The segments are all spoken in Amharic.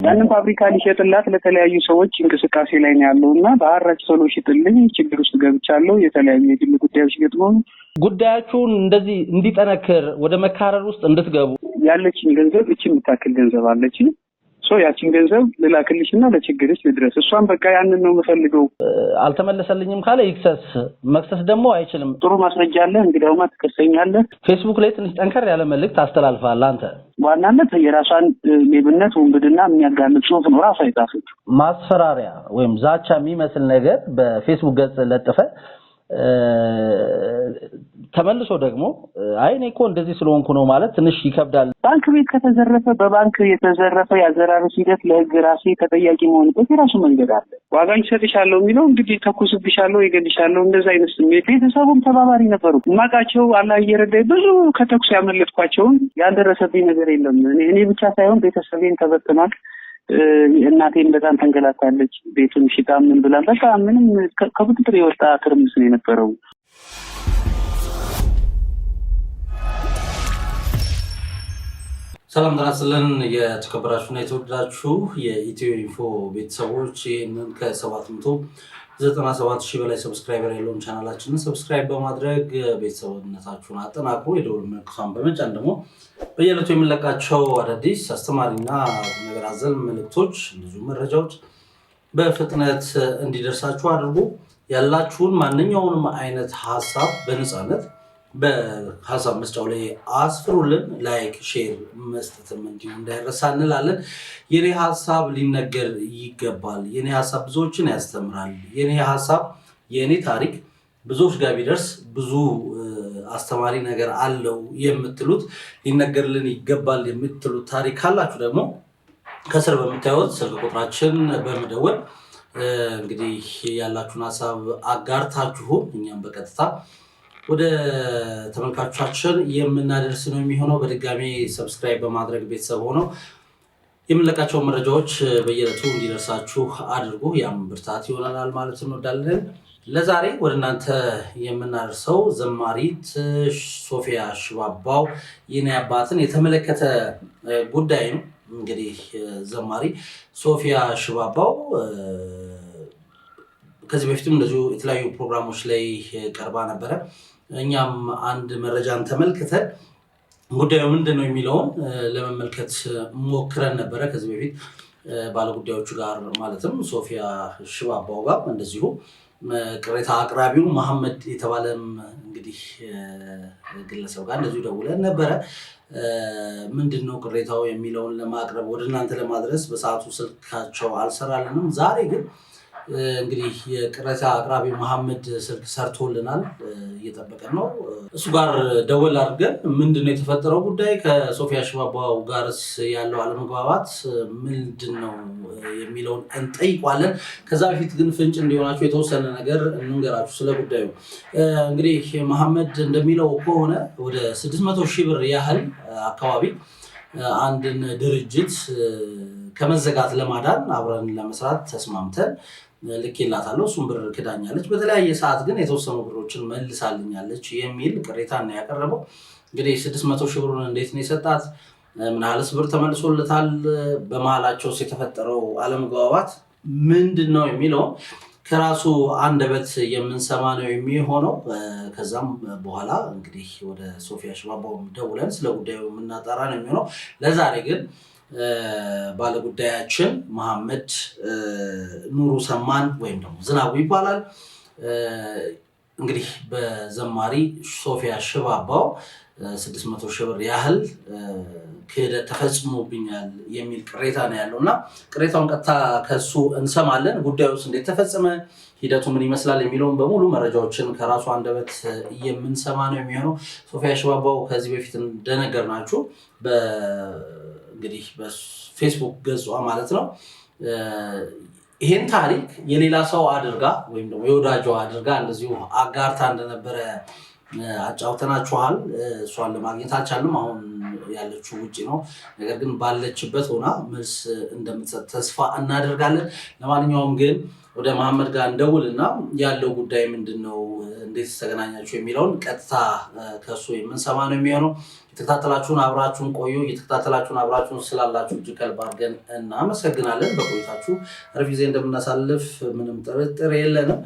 ያንን ፋብሪካ ሊሸጥላት ለተለያዩ ሰዎች እንቅስቃሴ ላይ ነው ያለውና በአራጭ ቶሎ ሽጥልኝ ችግር ውስጥ ገብቻለሁ የተለያዩ የግል ጉዳዮች ገጥመው ጉዳያችሁን እንደዚህ እንዲጠነክር ወደ መካረር ውስጥ እንድትገቡ ያለችን ገንዘብ እቺ የምታክል ገንዘብ አለች ያችን ገንዘብ ለላክልሽና ለችግርሽ ድረስ እሷን በቃ ያንን ነው የምፈልገው አልተመለሰልኝም ካለ ይክሰስ መክሰስ ደግሞ አይችልም ጥሩ ማስረጃ አለ እንግዲያውማ ትከሰኛለህ ፌስቡክ ላይ ትንሽ ጠንከር ያለ መልእክት አስተላልፋለህ አንተ ዋናነት የራሷን ሌብነት ወንብድና የሚያጋልጥ ጽሁፍ ነው ራሷ የጻፈችው ማስፈራሪያ ወይም ዛቻ የሚመስል ነገር በፌስቡክ ገጽ ለጥፈ ተመልሶ ደግሞ አይኔ እኮ እንደዚህ ስለሆንኩ ነው ማለት ትንሽ ይከብዳል ባንክ ቤት ከተዘረፈ በባንክ የተዘረፈ ያዘራረስ ሂደት ለህግ ራሴ ተጠያቂ መሆንበት የራሱ መንገድ አለ ዋጋ ይሰጥሻለሁ የሚለው እንግዲህ ተኩስብሻለሁ ይገድሻለሁ እንደዛ አይነት ስሜት ቤተሰቡም ተባባሪ ነበሩ ማቃቸው አላህ እየረዳኝ ብዙ ከተኩስ ያመለጥኳቸውን ያልደረሰብኝ ነገር የለም እኔ ብቻ ሳይሆን ቤተሰቤን ተበትኗል እናቴን በጣም ተንገላታለች ቤቱን ሽጣ ምን ብላ በቃ ምንም ከቁጥጥር የወጣ ትርምስ ነው የነበረው ሰላም ተናስተልን የተከበራችሁና የተወደዳችሁ የኢትዮ ኢንፎ ቤተሰቦች ይህንን ከ797,000 በላይ ሰብስክራይበር ያለውን ቻናላችንን ሰብስክራይብ በማድረግ ቤተሰብነታችሁን አጠናክሩ የደወል ምልክቱን በመጫን ደግሞ በየዕለቱ የምንለቃቸው አዳዲስ አስተማሪና ነገር አዘል መልእክቶች እንደዚሁ መረጃዎች በፍጥነት እንዲደርሳችሁ አድርጉ ያላችሁን ማንኛውንም አይነት ሐሳብ በነፃነት በሐሳብ መስጫው ላይ አስፍሩልን ላይክ ሼር መስጠትም እንዲሁ እንዳይረሳ እንላለን የኔ ሐሳብ ሊነገር ይገባል የኔ ሐሳብ ብዙዎችን ያስተምራል የኔ ሐሳብ የኔ ታሪክ ብዙዎች ጋር ቢደርስ ብዙ አስተማሪ ነገር አለው የምትሉት ሊነገርልን ይገባል የምትሉት ታሪክ ካላችሁ ደግሞ ከስር በመታየት ስልክ ቁጥራችን በመደወል እንግዲህ ያላችሁን ሐሳብ አጋርታችሁ እኛም በቀጥታ ወደ ተመልካቾቻችን የምናደርስ ነው የሚሆነው በድጋሚ ሰብስክራይብ በማድረግ ቤተሰብ ሆነው የምንለቃቸው መረጃዎች በየዕለቱ እንዲደርሳችሁ አድርጉ ያም ብርታት ይሆናል ማለት እንወዳለን ለዛሬ ወደ እናንተ የምናደርሰው ዘማሪት ሶፊያ ሽባባው የኔ አባትን የተመለከተ ጉዳይ ነው እንግዲህ ዘማሪ ሶፊያ ሽባባው ከዚህ በፊትም እንደዚሁ የተለያዩ ፕሮግራሞች ላይ ቀርባ ነበረ እኛም አንድ መረጃን ተመልክተን ጉዳዩ ምንድነው የሚለውን ለመመልከት ሞክረን ነበረ ከዚህ በፊት ባለጉዳዮቹ ጋር ማለትም ሶፊያ ሽባባው ጋር እንደዚሁ ቅሬታ አቅራቢው መሐመድ የተባለም እንግዲህ ግለሰብ ጋር እንደዚሁ ደውለን ነበረ ምንድነው ቅሬታው የሚለውን ለማቅረብ ወደ እናንተ ለማድረስ በሰዓቱ ስልካቸው አልሰራልንም ዛሬ ግን እንግዲህ የቅሬታ አቅራቢ መሐመድ ስልክ ሰርቶልናል እየጠበቀን ነው እሱ ጋር ደወል አድርገን ምንድነው የተፈጠረው ጉዳይ ከሶፊያ ሽባባው ጋርስ ያለው አለመግባባት ምንድነው የሚለውን እንጠይቋለን ከዛ በፊት ግን ፍንጭ እንዲሆናችሁ የተወሰነ ነገር እንንገራችሁ ስለ ጉዳዩ እንግዲህ መሐመድ እንደሚለው ከሆነ ወደ 600,000 ብር ያህል አካባቢ አንድን ድርጅት ከመዘጋት ለማዳን አብረን ለመስራት ተስማምተን ልኬላታለሁ እሱም ብር ክዳኛለች በተለያየ ሰዓት ግን የተወሰኑ ብሮችን መልሳልኛለች የሚል ቅሬታ ነው ያቀረበው እንግዲህ 600,000 ብሩን እንዴት ነው የሰጣት ምን ያህልስ ብር ተመልሶለታል በመሃላቸው የተፈጠረው አለመግባባት ምንድነው የሚለው ከራሱ አንደበት የምንሰማ ነው የሚሆነው ከዛም በኋላ እንግዲህ ወደ ሶፊያ ሽባባው ደውለን ስለ ጉዳዩ የምናጣራ ነው የሚሆነው ለዛሬ ግን ባለጉዳያችን መሐመድ ኑሩ ሰማን ወይም ደግሞ ዝናቡ ይባላል እንግዲህ በዘማሪ ሶፊያ ሽባባው 600,000 ብር ያህል ክህደት ተፈጽሞብኛል የሚል ቅሬታ ነው ያለውና ቅሬታውን ቀጥታ ከሱ እንሰማለን ጉዳዩስ እንዴት ተፈጸመ ሂደቱ ምን ይመስላል የሚለውን በሙሉ መረጃዎችን ከራሱ አንደበት የምንሰማ ነው የሚሆነው ሶፊያ ሽባባው ከዚህ በፊት እንደነገርናችሁ እንግዲህ በፌስቡክ ገጿ ማለት ነው ይሄን ታሪክ የሌላ ሰው አድርጋ ወይም ደግሞ የወዳጇ አድርጋ እንደዚሁ አጋርታ እንደነበረ አጫውተናችኋል እሷን ለማግኘት አልቻልንም አሁን ያለችው ውጪ ነው ነገር ግን ባለችበት ሆና መልስ እንደምትሰጥ ተስፋ እናደርጋለን ለማንኛውም ግን ወደ መሐመድ ጋር እንደውልና ያለው ጉዳይ ምንድነው እንዴት ተገናኛችሁ የሚለውን ቀጥታ ከሱ የምንሰማ ነው የሚሆነው ተከታተላችሁን አብራችሁን ቆዩ። እየተከታተላችሁን አብራችሁን ስላላችሁ እጅግ ከልብ አድርገን እናመሰግናለን። በቆይታችሁ አሪፍ ጊዜ እንደምናሳልፍ ምንም ጥርጥር የለንም።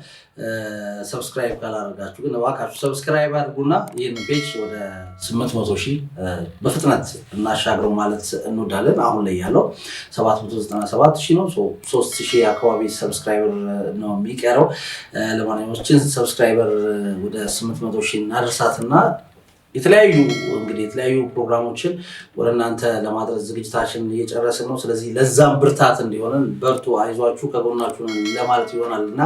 ሰብስክራይብ ካላደረጋችሁ ግን እባካችሁ ሰብስክራይብ አድርጉና ይህን ፔጅ ወደ 800,000 በፍጥነት እናሻግረው ማለት እንወዳለን። አሁን ላይ ያለው 797,000 ነው። 3,000 አካባቢ ሰብስክራይበር ነው የሚቀረው። ለማንኛውም ሰብስክራይበር ወደ 800,000 እናደርሳትና የተለያዩ ፕሮግራሞችን ወደ እናንተ ለማድረስ ዝግጅታችን እየጨረስን ነው። ስለዚህ ለዛም ብርታት እንዲሆነን በርቱ፣ አይዟችሁ፣ ከጎናችሁ ለማለት ይሆናልና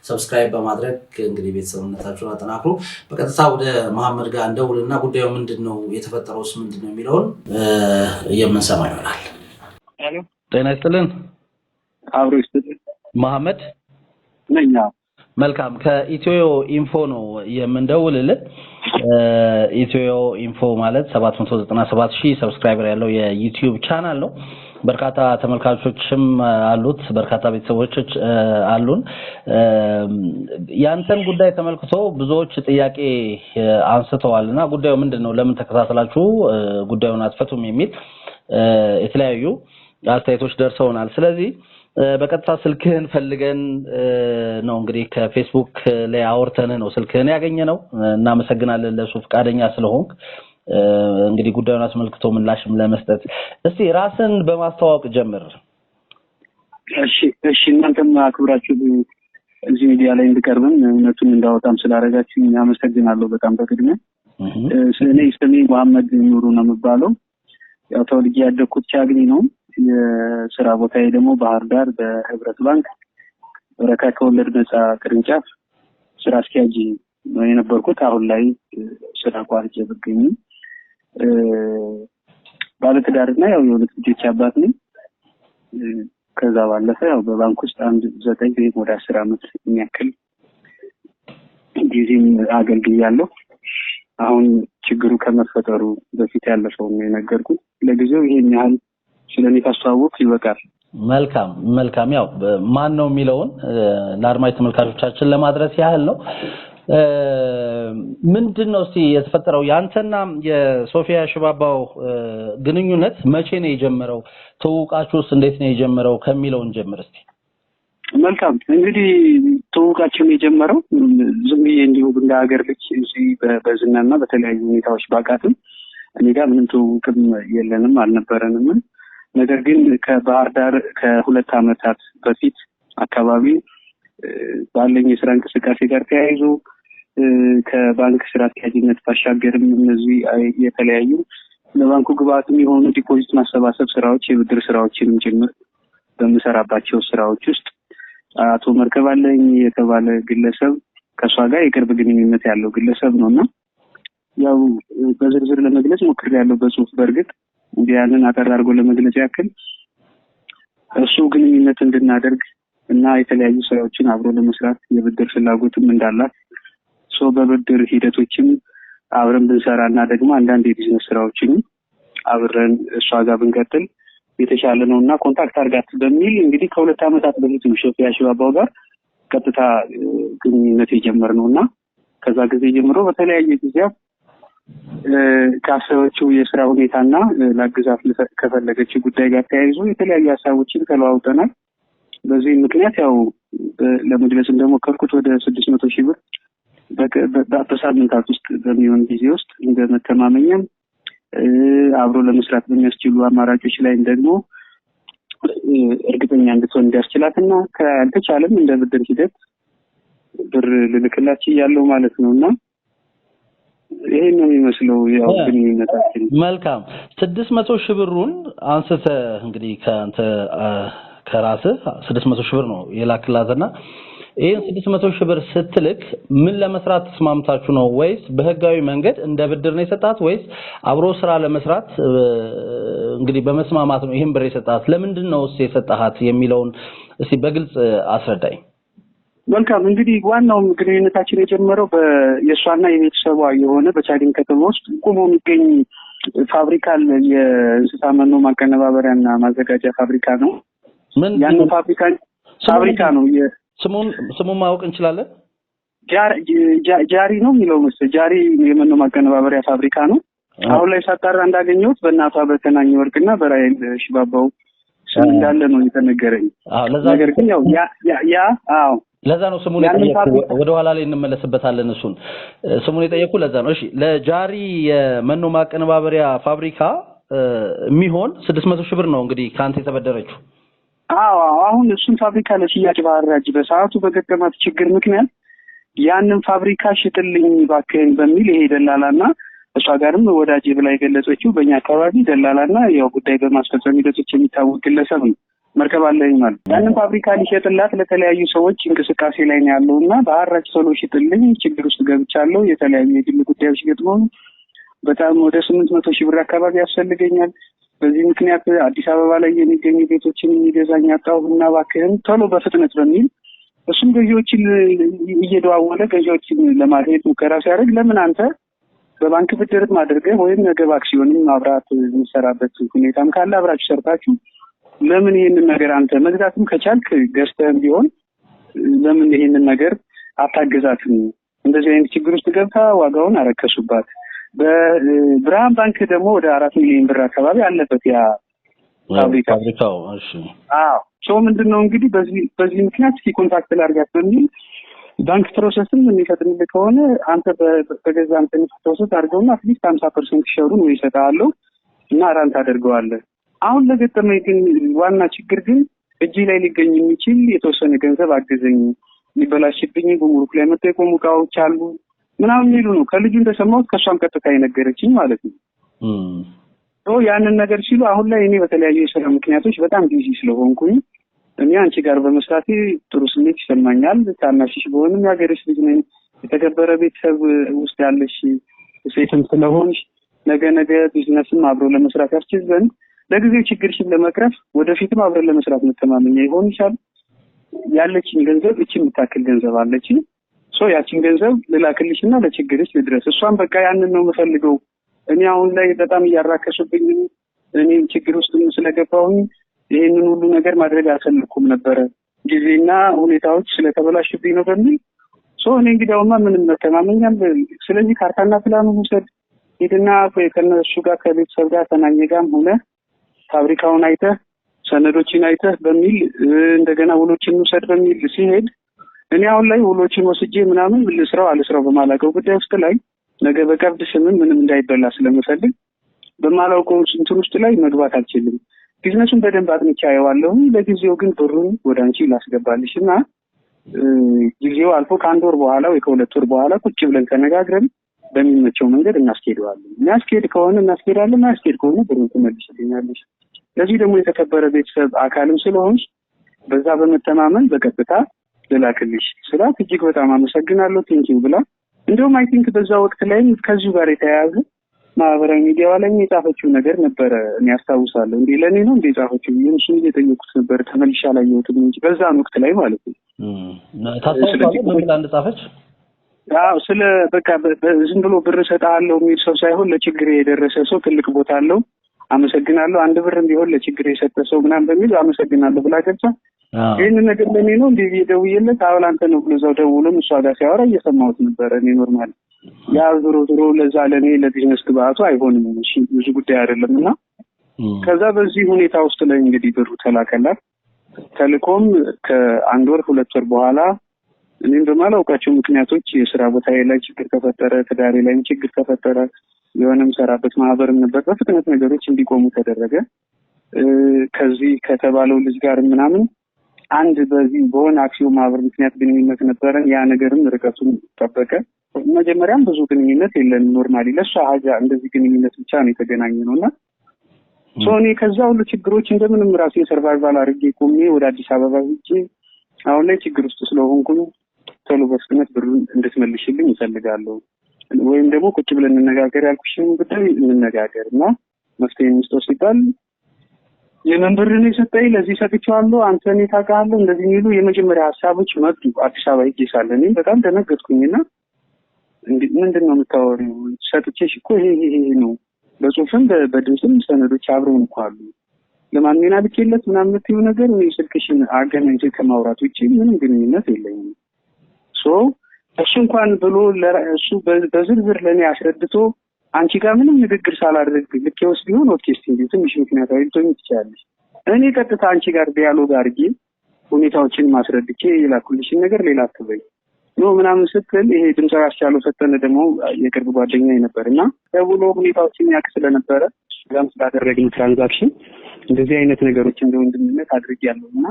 ሰብስክራይብ በማድረግ እንግዲህ ቤተሰብነታችሁን አጠናክሩ። በቀጥታ ወደ መሐመድ ጋር እንደውልና ጉዳዩ ምንድነው የተፈጠረውስ ምንድነው የሚለውን የምንሰማ ይሆናል። ጤና ይስጥልን። አብሮ ይስጥልን። መሐመድ ነኝ። መልካም። ከኢትዮ ኢንፎ ነው የምንደውልልህ። ኢትዮ ኢንፎ ማለት 797,000 ሰብስክራይበር ያለው የዩቲዩብ ቻናል ነው። በርካታ ተመልካቾችም አሉት፣ በርካታ ቤተሰቦች አሉን። ያንተን ጉዳይ ተመልክቶ ብዙዎች ጥያቄ አንስተዋልና ጉዳዩ ምንድነው፣ ለምን ተከታተላችሁ ጉዳዩን አትፈቱም የሚል የተለያዩ አስተያየቶች ደርሰውናል። ስለዚህ በቀጥታ ስልክህን ፈልገን ነው እንግዲህ ከፌስቡክ ላይ አወርተን ነው ስልክህን ያገኘነው። እናመሰግናለን ለሱ ፈቃደኛ ስለሆንክ። እንግዲህ ጉዳዩን አስመልክቶ ምላሽም ለመስጠት እስቲ ራስን በማስተዋወቅ ጀምር። እሺ እናንተም አክብራችሁ እዚህ ሚዲያ ላይ እንድቀርብም እውነቱን እንዳወጣም ስላደረጋችሁ አመሰግናለሁ በጣም በቅድሚያ። ስሜ መሐመድ ኑሩ ነው የሚባለው። ያው ተወልጄ ያደግኩት ቻግኒ ነው። የስራ ቦታዬ ደግሞ ባህር ዳር በህብረት ባንክ በረካ ከወለድ ነፃ ቅርንጫፍ ስራ አስኪያጅ ነው የነበርኩት። አሁን ላይ ስራ ቋርጬ ብገኝም ባለትዳርና ያው የሁለት ልጆች አባት ነኝ። ከዛ ባለፈ ያው በባንክ ውስጥ 9 ወደ 10 ዓመት የሚያክል ጊዜም አገልግያለሁ። አሁን ችግሩ ከመፈጠሩ በፊት ያለፈው ነው የነገርኩት። ለጊዜው ይሄን ያህል ስለኔ ታስተዋውቅ ይበቃል። መልካም። ያው ማን ነው የሚለውን ለአድማጭ ተመልካቾቻችን ለማድረስ ያህል ነው። ምንድነው እስቲ የተፈጠረው ያንተና የሶፊያ ሽባባው ግንኙነት መቼ ነው የጀመረው? ተውቃችሁስ እንዴት ነው የጀመረው ከሚለውን ጀምር እስቲ። መልካም። እንግዲህ ተውቃችን የጀመረው ዝም ብዬ እንዲሁ እንደ ሀገር ልጅ እዚህ በዝናና በተለያዩ ሁኔታዎች ባቃትም እኔ ጋር ምንም ተውቅም የለንም አልነበረንም። ነገር ግን ከባህር ዳር ከ2 ዓመታት በፊት አካባቢ ባለኝ የስራ እንቅስቃሴ ጋር ተያይዞ ከባንክ ስራ አስኪያጅነት ባሻገርም እነዚህ የተለያዩ ለባንኩ ግብአት የሚሆኑ ዲፖዚት ማሰባሰብ ስራዎች፣ የብድር ስራዎችንም ጭምር በመሰራባቸው ስራዎች ውስጥ አቶ መርከብ አለኝ የተባለ ግለሰብ ከሷ ጋር የቅርብ ግንኙነት ያለው ግለሰብ ነውና ያው በዝርዝር ለመግለጽ ሞክሬያለሁ በጽሁፍ። በርግጥ ያንን አጠር አድርጎ ለመግለጽ ያክል እሱ ግንኙነት እንድናደርግ እና የተለያዩ ስራዎችን አብሮ ለመስራት የብድር ፍላጎትም እንዳላት በብድር ሂደቶችም አብረን ብንሰራና ደግሞ አንዳንድ የቢዝነስ ስራዎችን አብረን እሷ ጋር ብንቀጥል የተሻለ ነውና ኮንታክት አድርጋት በሚል እንግዲህ ከ2 ዓመታት በፊት ነው ሶፊያ ሽባባው ጋር ቀጥታ ግንኙነት የጀመርነውና ከዛ ጊዜ ጀምሮ በተለያየ ጊዜያት ካሰበችው የስራ ሁኔታና ላግዛት ከፈለገችው ጉዳይ ጋር ተያይዞ የተለያዩ ሀሳቦችን ተለዋውጠናል። በዚህ ምክንያት ያው ለመግለጽ እንደሞከርኩት ወደ 600,000 ብር በሳምንታት ውስጥ በሚሆን ጊዜ ውስጥ እንደመተማመኛም አብሮ ለመስራት በሚያስችሉ አማራጮች ላይ ደግሞ እርግጠኛ እንድትሆን እንዲያስችላትና ካልተቻለም እንደ ብድር ሂደት ብር ልልክላችሁ ያለው ማለት ነውና ይሄን ነው የሚመስለው ያው ግንኙነታችን። መልካም 600,000 ብሩን አንስተ እንግዲህ ከአንተ ከራስህ 600,000 ብር ነው የላክላትና ይሄን 600,000 ብር ስትልክ ምን ለመስራት ተስማምታችሁ ነው ወይስ በህጋዊ መንገድ እንደ ብድር ነው የሰጣት ወይስ አብሮ ስራ ለመስራት እንግዲህ በመስማማት ነው ይሄን ብር የሰጣት? ለምንድን ነው የሰጣሃት የሚለውን እስቲ በግልጽ አስረዳኝ። መልካም። እንግዲህ ዋናው ግንኙነታችን የጀመረው የሷና የቤተሰቧ የሆነ በቻግኒ ከተማ ውስጥ ቆሞ የሚገኝ ፋብሪካ የእንስሳ መኖ ማቀነባበሪያና ማዘጋጃ ፋብሪካ ነው። ያን ፋብሪካ ነው። ስሙን ማወቅ እንችላለን? ጃሪ ነው የሚለው መሰለኝ። ጃሪ የመኖ ማቀነባበሪያ ፋብሪካ ነው። አሁን ላይ ሳጣራ እንዳገኘሁት በእናቷ በተናኘ ወርቅና በራይል ሽባባው ስም እንዳለ ነው የተነገረኝ። ነገር ግን ያው ያ ለዛ ነው ስሙን የጠየቁ ወደ ኋላ ላይ እንመለስበታለን። እሱን ስሙን የጠየቁ ለዛ ነው። እሺ ለጃሪ የመኖ ማቀነባበሪያ ፋብሪካ የሚሆን 600 ሺህ ብር ነው እንግዲህ ካንተ የተበደረችው። አሁን እሱን ፋብሪካ ለሽያጭ ባራጅ በሰዓቱ በገጠማት ችግር ምክንያት ያንን ፋብሪካ ሽጥልኝ ባከን በሚል ይሄ ደላላና እሷ ጋርም ወዳጅ ብላ የገለጸችው በእኛ አካባቢ ደላላና ያው ጉዳይ በማስፈጸም ሂደቶች የሚታወቅ ግለሰብ ነው። መርከብ አለኝ ማለት ያንን ፋብሪካ ሊሸጥላት ለተለያዩ ሰዎች እንቅስቃሴ ላይ ነው ያለውና በአራጭ ቶሎ ሽጥልኝ ችግር ውስጥ ገብቻለሁ፣ የተለያዩ የግል ጉዳዮች ገጥመው በጣም ወደ 800 ሺህ ብር አካባቢ ያስፈልገኛል። በዚህ ምክንያት አዲስ አበባ ላይ የሚገኙ ቤቶችን የሚገዛኝ አጣሁና እባክህን ቶሎ በፍጥነት በሚል እሱም ገዢዎችን እየደዋወለ ገዢዎችን ለማግኘት ሙከራ ሲያደርግ ለምን አንተ በባንክ ብድር ማድረግ ወይም ነገ በአክሲዮንም ማብራት የሚሰራበት ሁኔታም ካለ አብራችሁ ሰርታችሁ ለምን ይሄንን ነገር አንተ መግዛትም ከቻልክ ገዝተህም ቢሆን ለምን ይሄንን ነገር አታገዛትም? እንደዚህ አይነት ችግር ውስጥ ገብታ ዋጋውን አረከሱባት። በብርሃን ባንክ ደግሞ ወደ 4 ሚሊዮን ብር አካባቢ አለበት ያ ፋብሪካው። እሺ ሰው ምንድነው እንግዲህ በዚህ ምክንያት ኮንታክት ላድርጋት በሚል ባንክ ፕሮሰስም የሚፈጥንልህ ከሆነ አንተ በገዛ አንተን ፕሮሰስ አድርገውና አትሊስት 50% ሸሩን ወይ ይሰጣሉ እና ራንት አድርገዋለህ። አሁን ለገጠመኝ ግን ዋና ችግር ግን እጅ ላይ ሊገኝ የሚችል የተወሰነ ገንዘብ አግዘኝ፣ ሊበላሽብኝ ጉምሩክ ላይ መጥተው የቆሙ ዕቃዎች አሉ ምናምን ይሉ ነው። ከልጁ እንደሰማሁት ከሷም ቀጥታ የነገረችኝ ማለት ነው። ያንን ነገር ሲሉ አሁን ላይ እኔ በተለያዩ የሥራ ምክንያቶች በጣም ቢዚ ስለሆንኩኝ እኔ አንቺ ጋር በመስራቴ ጥሩ ስሜት ይሰማኛል። ታናሽሽ በሆንም ያገርሽ ልጅ ነኝ፣ የተከበረ ቤተሰብ ውስጥ ያለሽ ሴትም ስለሆንሽ ነገ ቢዝነስም አብሮ ለመስራት ያስችል ዘንድ ለጊዜው ችግርሽን ለመቅረፍ ወደፊትም አብረን ለመስራት መተማመኛ ይሆን ይችላል። ያለችን ገንዘብ እቺ የምታክል ገንዘብ አለች። ያችን ገንዘብ ልላክልሽና ለችግርሽ ልድረስ። እሷም በቃ ያንን ነው የምፈልገው። እኔ አሁን ላይ በጣም እያራከሱብኝ እኔ ችግር ውስጥ ስለገባሁኝ ይሄንን ሁሉ ነገር ማድረግ አልፈለኩም ነበር ጊዜና ሁኔታዎች ስለተበላሽብኝ ነው በሚል እኔ እንግዲያውማ ምንም መተማመኛም ስለዚህ ካርታና ፕላኑ ውሰድ ሄድና ከነሱ ጋር ከቤተሰብ ጋር ተናኘጋም ሆነ ፋብሪካውን አይተህ ሰነዶችን አይተህ በሚል እንደገና ውሎችን ውሰድ በሚል ሲሄድ እኔ አሁን ላይ ውሎችን ወስጄ ምናምን ልስራው አልስራው በማላውቀው ጉዳይ ውስጥ ላይ ነገ በቀብድ ስምም ምንም እንዳይበላ ስለምፈልግ በማላውቀው እንትን ውስጥ ላይ መግባት አልችልም። ቢዝነሱን በደንብ አጥንቼ አየዋለሁ። ለጊዜው ግን ብሩን ወደ አንቺ ላስገባልሽና ጊዜው አልፎ ከአንድ ወር በኋላ ወይ ከሁለት ወር በኋላ ቁጭ ብለን ተነጋግረን በሚመቸው መንገድ እናስኬደዋለን። የሚያስኬድ ከሆነ እናስኬዳለን፣ ማያስኬድ ከሆነ ብሩን ትመልሽልኛለሽ። ለዚህ ደግሞ የተከበረ ቤተሰብ አካልም ስለሆንሽ በዛ በመተማመን በቀጥታ ልላክልሽ ስላት እጅግ በጣም አመሰግናለሁ ቴንኪው ብላ እንደውም አይ ቲንክ በዛ ወቅት ላይ ከዚሁ ጋር የተያያዘ ማህበራዊ ሚዲያው ላይ የጻፈችው ነገር ነበረ። እኔ አስታውሳለሁ እንዴ ለኔ ነው እንዴ ጻፈችው ይሄን እየጠየቁት ነበር ተመልሻ ላይ የወጡት እንጂ በዛን ወቅት ላይ ማለት ነው። ታስታውሳለህ ምን ብላ እንደጻፈች? ስለ በቃ ዝም ብሎ ብር ሰጣለሁ የሚል ሰው ሳይሆን ለችግር የደረሰ ሰው ትልቅ ቦታ አለው፣ አመሰግናለሁ፣ አንድ ብር ቢሆን ለችግር የሰጠ ሰው ምናምን በሚል አመሰግናለሁ ብላ ገልጻ ይሄን ነገር ለኔ ነው እንዴ ደውዬለት አሁን አንተ ነው ብሎ እዛው ደውሎም እሷ ጋር ሲያወራ እየሰማሁት ነበር። እኔ ኖርማል ያ ዞሮ ለዛ ለኔ ለቢዝነስ ግብአቱ አይሆንም እሺ ብዙ ጉዳይ አይደለምና ከዛ በዚህ ሁኔታ ውስጥ ላይ እንግዲህ ብሩ ተላከላት። ተልኮም ከአንድ ወር ሁለት ወር በኋላ እኔም በማላውቃቸው ምክንያቶች የሥራ ቦታዬ ላይ ችግር ተፈጠረ፣ ትዳሬ ላይም ችግር ተፈጠረ፣ የሆነም ሰራበት ማህበርም ነበር። በፍጥነት ነገሮች እንዲቆሙ ተደረገ። ከዚህ ከተባለው ልጅ ጋር ምናምን አንድ በዚህ በሆነ አክሲዮን ማህበር ምክንያት ግንኙነት ነበረን። ያ ነገርም ርቀቱን ጠበቀ። መጀመሪያም ብዙ ግንኙነት የለንም። ኖርማሊ ለሷ ሀጃ እንደዚህ ግንኙነት ብቻ ነው የተገናኘነውና እኔ ከዛ ሁሉ ችግሮች እንደምንም ራሴ ሰርቫይቫል አድርጌ ቆሜ ወደ አዲስ አበባ ሄጄ አሁን ላይ ችግር ውስጥ ስለሆንኩኝ ቶሎ በፍጥነት ብሩን እንድትመልሽልኝ እፈልጋለሁ፣ ወይም ደግሞ ቁጭ ብለን እንነጋገር ያልኩሽን ጉዳይ እንነጋገርና መፍትሄ እንስጠው ሲባል የመንበርን የሰጠኝ ለዚህ ሰጥቻለሁ አንተ እኔ ታውቃለህ እንደዚህ የሚሉ የመጀመሪያ ሀሳቦች መጡ። አዲስ አበባ ሄጄ ሳለ እኔ በጣም ደነገጥኩኝና ምንድነው የምታወሪው? ሰጥቼሽ እኮ ይሄ ነው በጽሁፍም በድምፅም ሰነዶች አብረው እንኳን አሉ። ለማንኛውም አልኬለት ምናምን የምትይው ነገር ወይ ስልክሽን አገናኝቼ ከማውራት ውጪ ምንም ግንኙነት የለኝም። እሱ እንኳን ብሎ ለራሱ በዝርዝር ለኔ አስረድቶ አንቺ ጋር ምንም ንግግር ሳላደርግ ልኬውስ ቢሆን ኦኬ እስቲ ትንሽ ምክንያታዊ ልትሆኚ ትችያለሽ። እኔ ቀጥታ አንቺ ጋር ዲያሎግ አድርጌ ሁኔታዎችን ማስረድቼ የላኩልሽን ነገር ሌላ አትበይ ነው ምናምን ስትል ይሄ ድምጻዊ አስቻለው ፈተነ ደግሞ የቅርብ ጓደኛዬ ነበርና ደውሎ ሁኔታዎችን ያውቅ ስለነበረ ጋም ስላደረግን ትራንዛክሽን እንደዚህ አይነት ነገሮች እንደው እንድንነት አድርጌያለሁና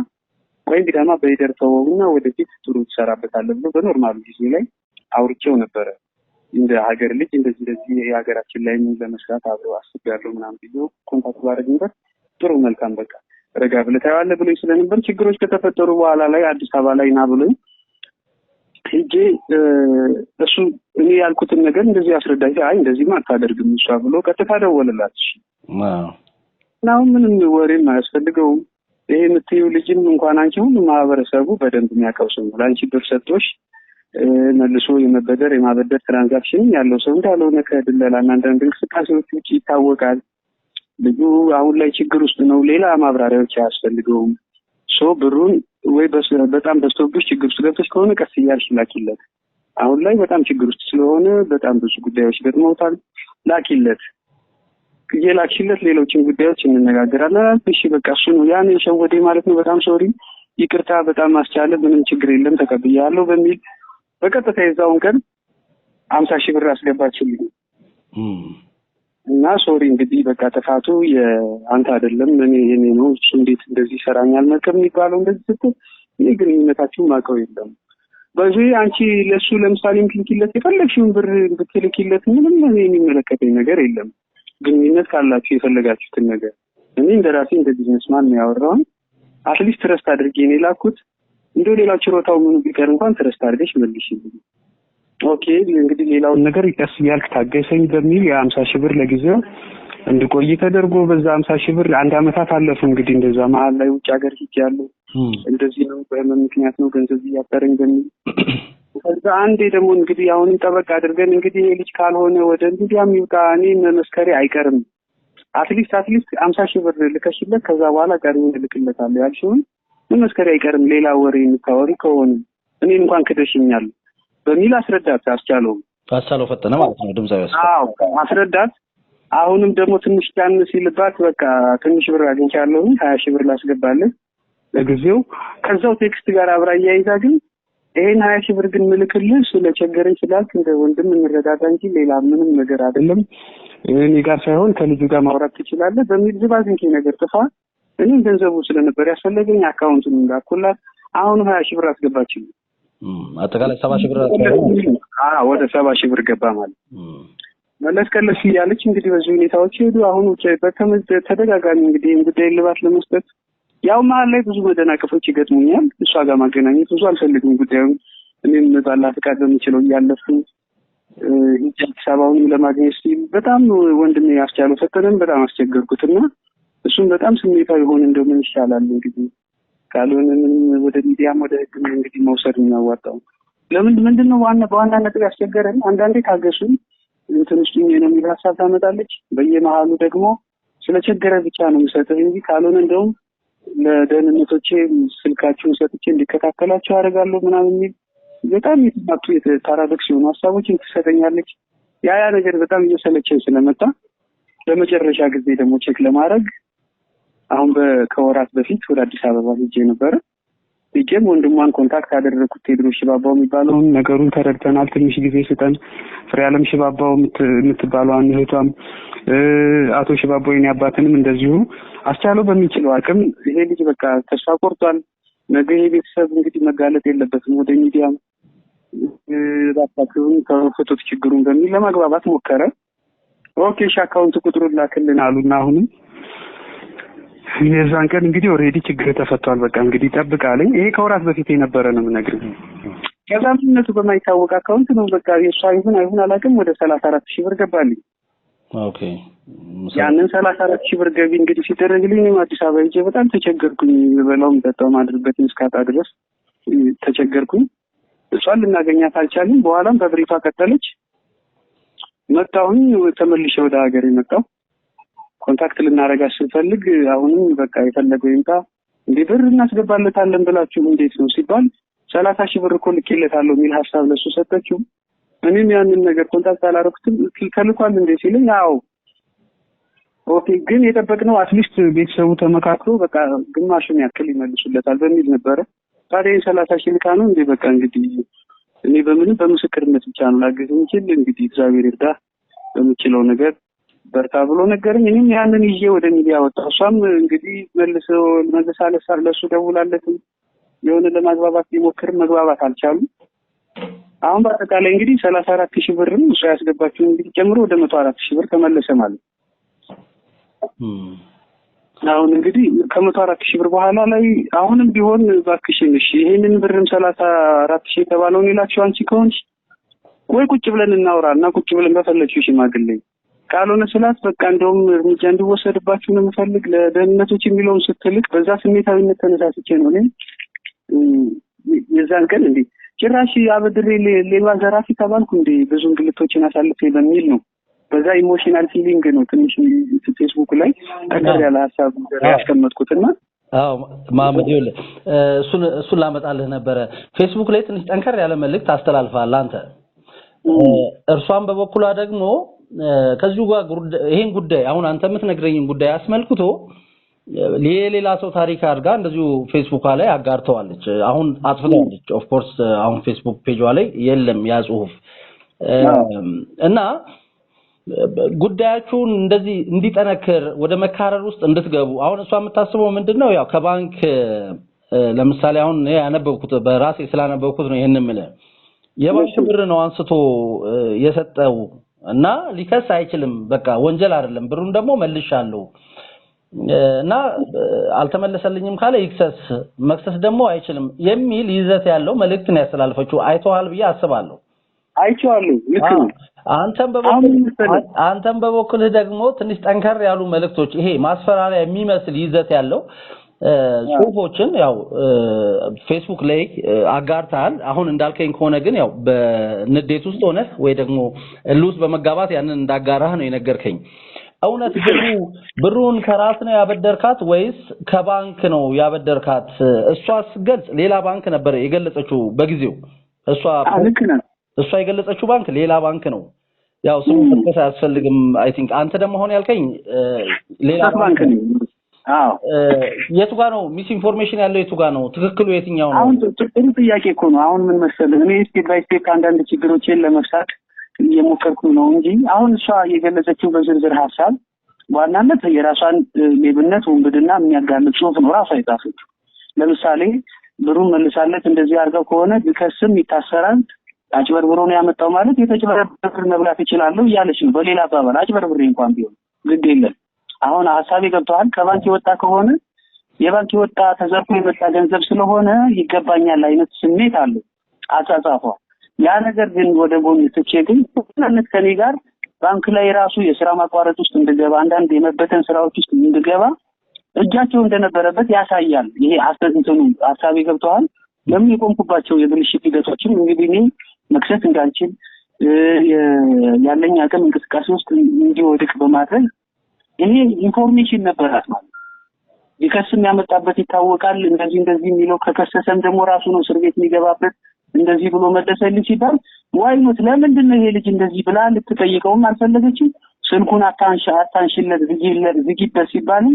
ቆይ እንግዲህማ በይደር ተወውና ወደፊት ጥሩ ትሰራበታለህ ብሎ በኖርማል ጊዜ ላይ አውርቼው ነበረ። እንደ ሀገር ልጅ እንደዚህ የሀገራችን ላይ ለመስራት አብረው አስቤያለሁ ምናምን ብሎ ኮንታክት ባደረግንበት ጥሩ መልካም በቃ ረጋ ብለህ ታያለህ ብሎ ስለነበር ችግሮች ከተፈጠሩ በኋላ ላይ አዲስ አበባ ላይ ና ብሎ ሄጄ እሱ እኔ ያልኩትን ነገር እንደዚህ አስረዳኝ። አይ እንደዚህ አታደርግም እሷ ብሎ ቀጥታ ደወለላት። እሺ ነው ምንም ወሬም አያስፈልገውም። ይሄ የምትይው ልጅም እንኳን አንቺ ሁሉ ማህበረሰቡ በደንብ የሚያውቀው ሰው ነው። ለአንቺ ብር ሰጥቶሽ መልሶ የመበደር የማበደር ትራንዛክሽን ያለው ሰው እንዳልሆነ ከድለላና አንዳንድ እንቅስቃሴዎች ውጭ ይታወቃል። ልጁ አሁን ላይ ችግር ውስጥ ነው። ሌላ ማብራሪያዎች አያስፈልገውም። ሶ ብሩን ወይ በጣም በስቶብሽ ችግር ውስጥ ገብተሽ ከሆነ ቀስ እያልሽ ላኪለት። አሁን ላይ በጣም ችግር ውስጥ ስለሆነ በጣም ብዙ ጉዳዮች ገጥመውታል። ላኪለት የላክሽለት ሌሎችን ጉዳዮች እንነጋገራለን። እሺ በቃ እሱ ነው ያን የሸወዴ ማለት ነው። በጣም ሶሪ ይቅርታ፣ በጣም አስቻለ፣ ምንም ችግር የለም ተቀብያለሁ በሚል በቀጥታ የዛውን ቀን 50,000 ብር አስገባችልኝ እና ሶሪ እንግዲህ በቃ ጥፋቱ የአንተ አይደለም እኔ ነው እሱ እንዴት እንደዚህ ይሰራኛል መከም የሚባለው እንደዚህ ስትል እኔ ግንኙነታችሁን ማውቀው የለም። በዚህ አንቺ ለሱ ለምሳሌ ምክንኪለት የፈለግሽውን ብር ብትልኪለት ምንም እኔ የሚመለከተኝ ነገር የለም። ግንኙነት ካላችሁ የፈለጋችሁትን ነገር እኔ እንደራሴ እንደ ቢዝነስማን ነው ያወራው። አትሊስት ትረስት አድርጌ ነው ላኩት። እንደው ሌላው ችሮታው ምን ቢቀር እንኳን ትረስት አድርገሽ መልሽልኝ። ኦኬ እንግዲህ ሌላውን ነገር ይቀስ ያልክ ታገሰኝ በሚል የ50,000 ብር ለጊዜው እንድቆይ ተደርጎ በዛ 50,000 ብር አንድ አመታት አለፉ። እንግዲህ እንደዛ መሀል ላይ ውጭ ሀገር ሄጃለሁ። እንደዚህ ነው በምን ምክንያት ነው ገንዘብ ያጠረኝ በሚል ከዛ አንዴ ደግሞ እንግዲህ አሁን ጠበቅ አድርገን እንግዲህ ልጅ ካልሆነ ወደ እንዲያም ይውጣ እኔ መመስከሬ አይቀርም አትሊስት 50,000 ብር ልከሽለት ከዛ በኋላ ቀሪውን ልክለታለሁ ያልሽውን መመስከሬ አይቀርም ሌላ ወሬ የምታወሪ ከሆነ እኔ እንኳን ክደሽኛል በሚል አስረዳት። አስቻለው ፈተነ ማለት ነው ድምጻዊ አዎ አስረዳት። አሁንም ደግሞ ትንሽ ጫን ሲልባት በቃ ትንሽ ብር አግኝቻለሁ 20,000 ብር ላስገባለህ ለጊዜው ከዛው ቴክስት ጋር አብራ ያይዛ ግን ይሄን 20,000 ብር ግን ምልክልህ ስለቸገረኝ ስላልክ እንደ ወንድም እንረዳዳ እንጂ ሌላ ምንም ነገር አይደለም እኔ ጋር ሳይሆን ከልጁ ጋር ማውራት ትችላለህ በሚል ዝባዝንኪ ነገር ጥፋ። እኔ ገንዘቡ ስለነበር ያስፈልገኝ አካውንቱን እንዳልኩላት አሁን 20,000 ብር አስገባችልኝ። አጠቃላይ 70,000 ብር ወደ 70,000 ብር ገባ ማለት መለስ ከለስ ያለች እንግዲህ በዚህ ሁኔታዎች ሄዱ። አሁን ተደጋጋሚ እንግዲህ ጉዳይ ልባት ለመስጠት ያው መሀል ላይ ብዙ መደናቀፎች ይገጥሙኛል። እሷ ጋር ማገናኘት ብዙ አልፈልግም ጉዳዩን እኔም ባላ ፈቃድ በሚችለው እያለፉ ሂሳባውን ለማግኘት ሲል በጣም ወንድሜ ያስቻለው ፈተነን በጣም አስቸገርኩትና እሱም በጣም ስሜታዊ ሆነ እንደምን ይሻላል እንግዲህ ካልሆነ ምንም ወደ ሚዲያም ወደ ህግ እንግዲህ መውሰድ ነው ያዋጣው። ምንድነው በዋናነት ያስቸገረን አንዳንዴ ታገሱኝ እንትን ውስጥ ነው የሚል ሀሳብ ታመጣለች። በየመሃሉ ደግሞ ስለቸገረ ብቻ ነው የሚሰጠው እንጂ ካልሆነ እንደውም ለደህንነቶቼ ስልካችሁን ሰጥቼ እንዲከታተላችሁ አደርጋለሁ ምናምን የሚል በጣም የተማቱ የተፓራዶክስ የሆኑ ሀሳቦችን ትሰጠኛለች። ያ ነገር በጣም እየሰለቸኝ ስለመጣ ለመጨረሻ ጊዜ ደግሞ ቼክ ለማድረግ አሁን ከወራት በፊት ወደ አዲስ አበባ ሄጄ ነበር። ሄጄም ወንድሟን ኮንታክት አደረኩት። ቴድሮስ ሽባባው የሚባለው ነገሩን ተረድተናል ትንሽ ጊዜ ስጠን። ፍሬዓለም ሽባባው የምትባለው እህቷም አቶ ሽባባው የኔ አባትንም እንደዚሁ አስቻለው በሚችለው አቅም ይሄ ልጅ በቃ ተስፋ ቆርጧል። ነገ ቤተሰብ እንግዲህ መጋለጥ የለበትም ወደ ሚዲያም ባታከሩን ከፍቶት ችግሩን በሚል ለማግባባት ሞከረ። ኦኬ አካውንት ቁጥሩን ላክልን አሉና አሁንም የዛን ቀን እንግዲህ ኦሬዲ ችግር ተፈቷል። በቃ እንግዲህ ጠብቃለኝ። ይሄ ከወራት በፊት የነበረ ነው የምነግርህ። ከዛምነቱ በማይታወቅ አካውንት ነው በቃ የሷ አይሁን አላውቅም ወደ 34,000 ብር ገባልኝ። ኦኬ ያንን 34,000 ብር ገቢ እንግዲህ ሲደረግልኝ ነው አዲስ አበባ ሄጄ በጣም ተቸገርኩኝ። በላውም ጠጣው ማድረበት እስካጣ ድረስ ተቸገርኩኝ። እሷን ልናገኛት አልቻልንም። በኋላም በብሪቷ ቀጠለች። መጣሁኝ ተመልሼ ወደ ሀገር መጣሁ። ኮንታክት ልናረጋት ስንፈልግ አሁንም በቃ የፈለገው ይምጣ እንዴ ብር እናስገባለታለን ብላችሁ እንዴት ነው ሲባል 30,000 ብር እኮ ልኬለታለሁ የሚል ሐሳብ ለሱ ሰጠችው። እኔም ያንን ነገር ኮንታክት አላረኩትም ተልኳል እንደ ሲልኝ አዎ ኦኬ ግን የጠበቅነው አትሊስት ቤተሰቡ ተመካክሮ በቃ ግማሹን ያክል ይመልሱለታል በሚል ነበር ታዲያ 30,000 ልካ ነው እንዴ በቃ እንግዲህ እኔ በምስክርነት ብቻ ነው ላገዝ እንችል እንግዲህ እግዚአብሔር ይርዳ በሚችለው ነገር በርታ ብሎ ነገርኝ እኔም ያንን ይዤ ወደ ሚዲያ ወጣሁ እሷም እንግዲህ መልሳለች ለሱ ደውላለች የሆነ ለማግባባት ቢሞክር መግባባት አልቻሉም አሁን በአጠቃላይ እንግዲህ 34,000 ብር ነው እሱ ያስገባችው እንግዲህ ጨምሮ ወደ 104,000 ብር ተመለሰ ማለት አሁን እንግዲህ ከ104,000 ብር በኋላ ላይ አሁንም ቢሆን ባክሽን እሺ ይሄንን ብርም 34,000 የተባለውን ይላችሁ አንቺ ከሆንሽ ወይ ቁጭ ብለን እናውራና ቁጭ ብለን በፈለግሽው ሽማግሌ ካልሆነ ስላት በቃ እንደውም እርምጃ እንዲወሰድባችሁ ነው የምፈልግ ለደህንነቶች የሚለውን ስትልቅ በዛ ስሜታዊነት ተነሳስቼ ነው እኔ የዛን ቀን እንዴ ጭራሽ አበድሬ ሌባ ዘራፊ ተባልኩ እንዴ ብዙ እንግልቶችን አሳልፌ በሚል ነው በዛ ኢሞሽናል ፊሊንግ ነው ትንሽ ፌስቡክ ላይ አቀር ያለ ሐሳብ ያስቀመጥኩትና አዎ ማህመድ ይወለ እሱን ላመጣልህ ነበር ፌስቡክ ላይ ትንሽ ጠንከር ያለ መልእክት አስተላልፋል አንተ እርሷን በበኩሏ ደግሞ ከዚሁ ጋር ይሄን ጉዳይ አሁን አንተ የምትነግረኝን ጉዳይ አስመልክቶ ሌላ ሰው ታሪክ አድርጋ እንደዚሁ ፌስቡክ ላይ አጋርተዋለች አሁን አጥፍተዋለች ኦፍ ኮርስ አሁን ፌስቡክ ፔጇ ላይ የለም ያ ጽሁፍ እና ጉዳያችሁን እንደዚህ እንዲጠነክር ወደ መካረር ውስጥ እንድትገቡ አሁን እሷ የምታስበው ምንድነው ያው ከባንክ ለምሳሌ አሁን ያነበብኩት በራሴ ስላነበብኩት ነው ይሄንን ማለት የባንክ ብር ነው አንስቶ የሰጠው እና ሊከስ አይችልም በቃ ወንጀል አይደለም ብሩን ደግሞ መልሻለሁ እና አልተመለሰልኝም ካለ ይክሰስ መክሰስ ደግሞ አይችልም የሚል ይዘት ያለው መልእክት ነው ያስተላልፈችው አይተዋል ብዬ አስባለሁ አይቼዋለሁ ልክ ነው አንተም በበኩልህ ደግሞ ትንሽ ጠንከር ያሉ መልእክቶች ይሄ ማስፈራሪያ የሚመስል ይዘት ያለው ጽሁፎችን ያው ፌስቡክ ላይ አጋርታል አሁን እንዳልከኝ ከሆነ ግን ያው በንዴት ውስጥ ሆነ ወይ ደግሞ ሉስ በመጋባት ያንን እንዳጋራህ ነው የነገርከኝ እውነት ብሩን ከራስ ነው ያበደርካት ወይስ ከባንክ ነው ያበደርካት እሷስ ገልጽ ሌላ ባንክ ነበር የገለጸችው በጊዜው እሷ የገለጸችው ባንክ ሌላ ባንክ ነው ያው ስሙ ተከሳ ያስፈልግም አይ ቲንክ አንተ ደግሞ ሆነ ያልከኝ ሌላ ባንክ ነው አዎ የቱ ጋር ነው ሚስ ኢንፎርሜሽን ያለው የቱ ጋር ነው ትክክሉ የትኛው ነው አሁን ጥሩ ጥያቄ እኮ ነው አሁን ምን መሰለህ እኔ ስቴፕ ባይ ስቴፕ አንዳንድ ችግሮችን ለመፍታት እየሞከርኩ ነው እንጂ አሁን እሷ የገለጸችው በዝርዝር ሐሳብ ዋናነት የራሷን ሌብነት ወንብድና የሚያጋልጥ ጽሁፍ ነው ራሷ የጻፈችው ለምሳሌ ብሩን መልሳለት እንደዚህ አድርገው ከሆነ ቢከስም ይታሰራል አጭበርብሮ ነው ያመጣው ማለት የተጭበረበረ መብላት ይችላል እያለች ነው በሌላ አባባል አጭበርብሬ እንኳን ቢሆን ግድ የለም አሁን ሐሳቤ ገብቷል ከባንክ የወጣ ከሆነ የባንክ የወጣ ተዘርፎ የመጣ ገንዘብ ስለሆነ ይገባኛል አይነት ስሜት አለ አጻጻፏ ያ ነገር ግን ወደ ጎን ትቼ ግን ሁሉንም ከኔ ጋር ባንክ ላይ ራሱ የሥራ ማቋረጥ ውስጥ እንደገባ አንዳንድ የመበተን ስራዎች ውስጥ እንደገባ እጃቸው እንደነበረበት ያሳያል ይሄ አስተንተኑ ሐሳቤ ገብቷል ለምን የቆምኩባቸው የብልሽት ሂደቶችን እንግዲህ እኔ መክሰስ እንዳልችል ያለኝ አቅም እንቅስቃሴ ውስጥ እንዲወድቅ በማድረግ ይሄ ኢንፎርሜሽን ነበራት ማለት ቢከስም ያመጣበት ይታወቃል እንደዚህ የሚለው ከከሰሰም ደግሞ ራሱ ነው እስር ቤት የሚገባበት እንደዚህ ብሎ መደሰልኝ ሲባል ዋይኖት ለምንድን ነው ይሄ ልጅ እንደዚህ ብላ ልትጠይቀውም አልፈለገችም ስልኩን አታንሽለት ዝጊበት ሲባል